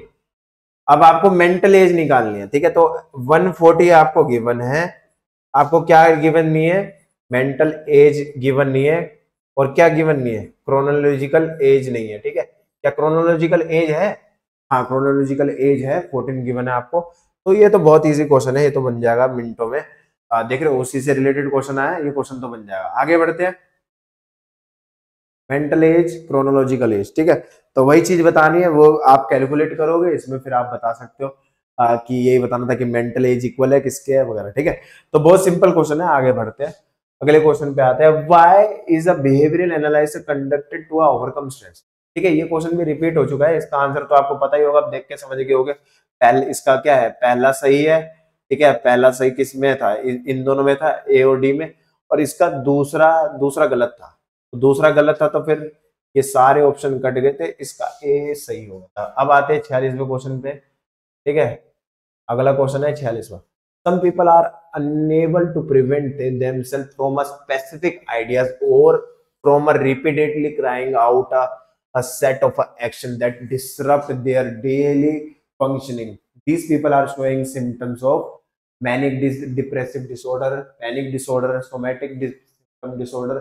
अब आपको मेंटल एज निकालनी है, ठीक है। तो 140 आपको गिवन है, आपको क्या गिवन नहीं है? मेंटल एज गिवन नहीं है। और क्या गिवन नहीं है? क्रोनोलॉजिकल एज नहीं है, ठीक है। क्या क्रोनोलॉजिकल एज है? हाँ, क्रोनोलॉजिकल एज है, 14 गिवन है आपको। तो ये तो बहुत इजी क्वेश्चन है, ये तो बन जाएगा मिनटों में। देख रहे हो, उसी से रिलेटेड क्वेश्चन आया, ये क्वेश्चन तो बन जाएगा। आगे बढ़ते हैं। मेंटल एज क्रोनोलॉजिकल एज, ठीक है। तो वही चीज बतानी है, वो आप कैलकुलेट करोगे इसमें, फिर आप बता सकते हो कि यही बताना था कि मेंटल एज इक्वल है किसके है वगैरह, ठीक है। तो बहुत सिंपल क्वेश्चन है। आगे बढ़ते हैं, अगले क्वेश्चन पे आते हैं। Why is a behavioural analysis conducted to overcome stress, ठीक है। ये क्वेश्चन भी रिपीट हो चुका है, इसका आंसर तो आपको पता ही होगा, आप देख के समझ गए होगे। पहले इसका क्या है? पहला सही है, ठीक है। पहला सही किस में था? इन दोनों में था, ए और डी में। और इसका दूसरा दूसरा गलत था। तो दूसरा गलत था तो फिर ये सारे ऑप्शन कट गए थे, इसका ए सही होगा। अब आते हैं 46वें क्वेश्चन पे, ठीक है। अगला क्वेश्चन है 46वां। Some people are unable to prevent themselves from a specific ideas और from a repeatedly crying out a set of action that disrupt their daily functioning. These people are showing symptoms of manic depressive disorder, panic disorder, somatic disorder,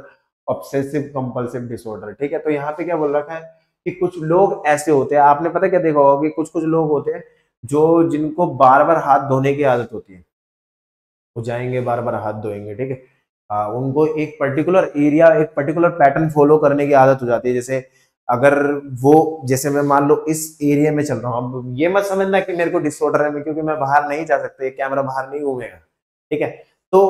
obsessive compulsive disorder, ठीक है। तो यहाँ पे क्या बोल रखा है कि कुछ लोग ऐसे होते हैं, आपने पता क्या देखा होगा कि कुछ कुछ लोग होते हैं जो जिनको बार बार हाथ धोने की आदत होती है, वो जाएंगे बार बार हाथ धोएंगे, ठीक है। उनको एक पर्टिकुलर एरिया, एक पर्टिकुलर पैटर्न फॉलो करने की आदत हो जाती है। जैसे अगर वो, जैसे मैं मान लो इस एरिया में चल रहा हूँ, अब ये मत समझना कि मेरे को डिसऑर्डर है, क्योंकि मैं बाहर नहीं जा सकता, कैमरा बाहर नहीं घूमेगा, ठीक है। तो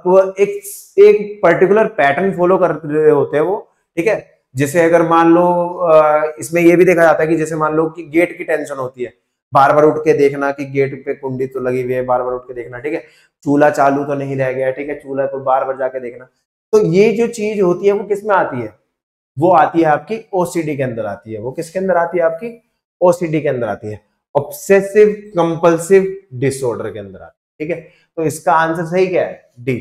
वो एक पर्टिकुलर पैटर्न फॉलो कर रहे होते हैं वो, ठीक है। जैसे अगर मान लो इसमें ये भी देखा जाता है कि जैसे मान लो कि गेट की टेंशन होती है, बार बार उठ के देखना कि गेट पे कुंडी तो लगी हुई है, बार बार उठ के देखना, ठीक है। चूल्हा चालू तो नहीं रह गया, ठीक है, चूल्हा तो बार बार जाके देखना। तो ये जो चीज होती है वो किस में आती है? वो आती है आपकी ओसीडी के अंदर आती है। वो किसके अंदर आती है? आपकी ओसीडी के अंदर आती है, ऑब्सेसिव कंपल्सिव डिसऑर्डर के अंदर आती है, ठीक है। तो इसका आंसर सही क्या है? डी,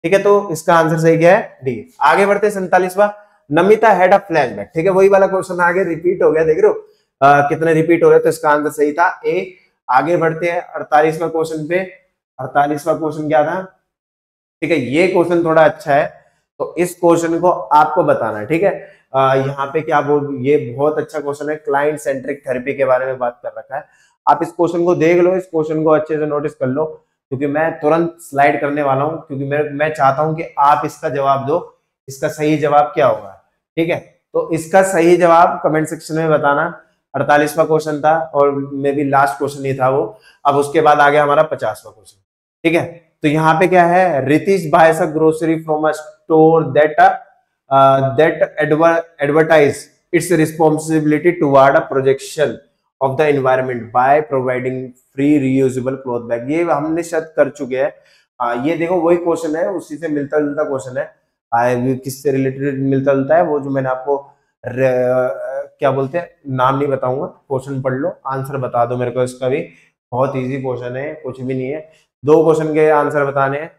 ठीक है। तो इसका आंसर सही क्या है? डी। आगे बढ़ते 47वां। नमिता हैड अ फ्लैशबैक, ठीक है। वही वाला क्वेश्चन आगे रिपीट हो गया, देख रहे हो कितने रिपीट हो रहे। तो इसका आंसर सही था ए। आगे बढ़ते हैं 48वां क्वेश्चन पे। 48वां क्वेश्चन क्या था? ठीक है, ये क्वेश्चन थोड़ा अच्छा है। तो इस क्वेश्चन को आपको बताना है, ठीक है। यहाँ पे क्या बोल, ये बहुत अच्छा क्वेश्चन है, क्लाइंट सेंट्रिक थेरेपी के बारे में बात कर रखा है। आप इस क्वेश्चन को देख लो, इस क्वेश्चन को अच्छे से नोटिस कर लो, क्योंकि मैं तुरंत स्लाइड करने वाला हूं, क्योंकि मैं चाहता हूं कि आप इसका जवाब दो, इसका सही जवाब क्या होगा, ठीक है। तो इसका सही जवाब कमेंट सेक्शन में बताना। 48वां क्वेश्चन था और मे बी लास्ट क्वेश्चन ही था वो। अब उसके बाद आ गया हमारा 50वां क्वेश्चन, ठीक है। तो यहाँ पे क्या है, Ritish buys a grocery from a store that advertise its responsibility toward a projection of the environment by providing free reusable cloth bag। ये हमने शायद कर चुके हैं। ये देखो वही क्वेश्चन है, उसी से मिलता जुलता क्वेश्चन है। किससे रिलेटेड मिलता जुलता है, वो जो मैंने आपको क्या बोलते हैं, नाम नहीं बताऊंगा, क्वेश्चन पढ़ लो, आंसर बता दो मेरे को। इसका भी बहुत इजी क्वेश्चन है, कुछ भी नहीं है। 2 क्वेश्चन के आंसर बताने हैं।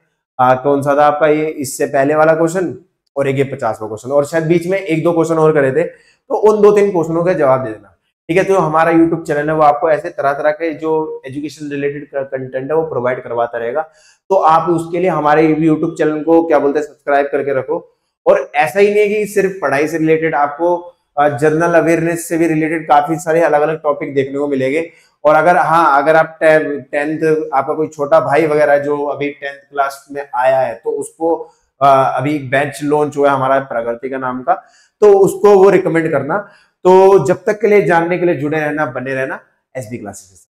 कौन सा था आपका, ये इससे पहले वाला क्वेश्चन और एक ये 50वां क्वेश्चन, और शायद बीच में 1-2 क्वेश्चन और करे थे, तो उन 2-3 क्वेश्चनों का जवाब दे देना, ठीक है। तो हमारा यूट्यूब चैनल है वो आपको ऐसे तरह तरह के जो एजुकेशन रिलेटेड कंटेंट है वो प्रोवाइड करवाता रहेगा। तो आप उसके लिए हमारे यूट्यूब चैनल को क्या बोलते हैं, सब्सक्राइब करके रखो। और ऐसा ही नहीं है कि सिर्फ पढ़ाई से रिलेटेड, आपको जनरल अवेयरनेस से भी रिलेटेड काफी सारे अलग अलग टॉपिक देखने को मिलेंगे। और अगर अगर आप 10th, आपका कोई छोटा भाई वगैरह जो अभी 10th क्लास में आया है, तो उसको अभी बैच लॉन्च हुआ है हमारा प्रगति का नाम का, तो उसको वो रिकमेंड करना। तो जब तक के लिए जानने के लिए जुड़े रहना, बने रहना एसबी क्लासेस।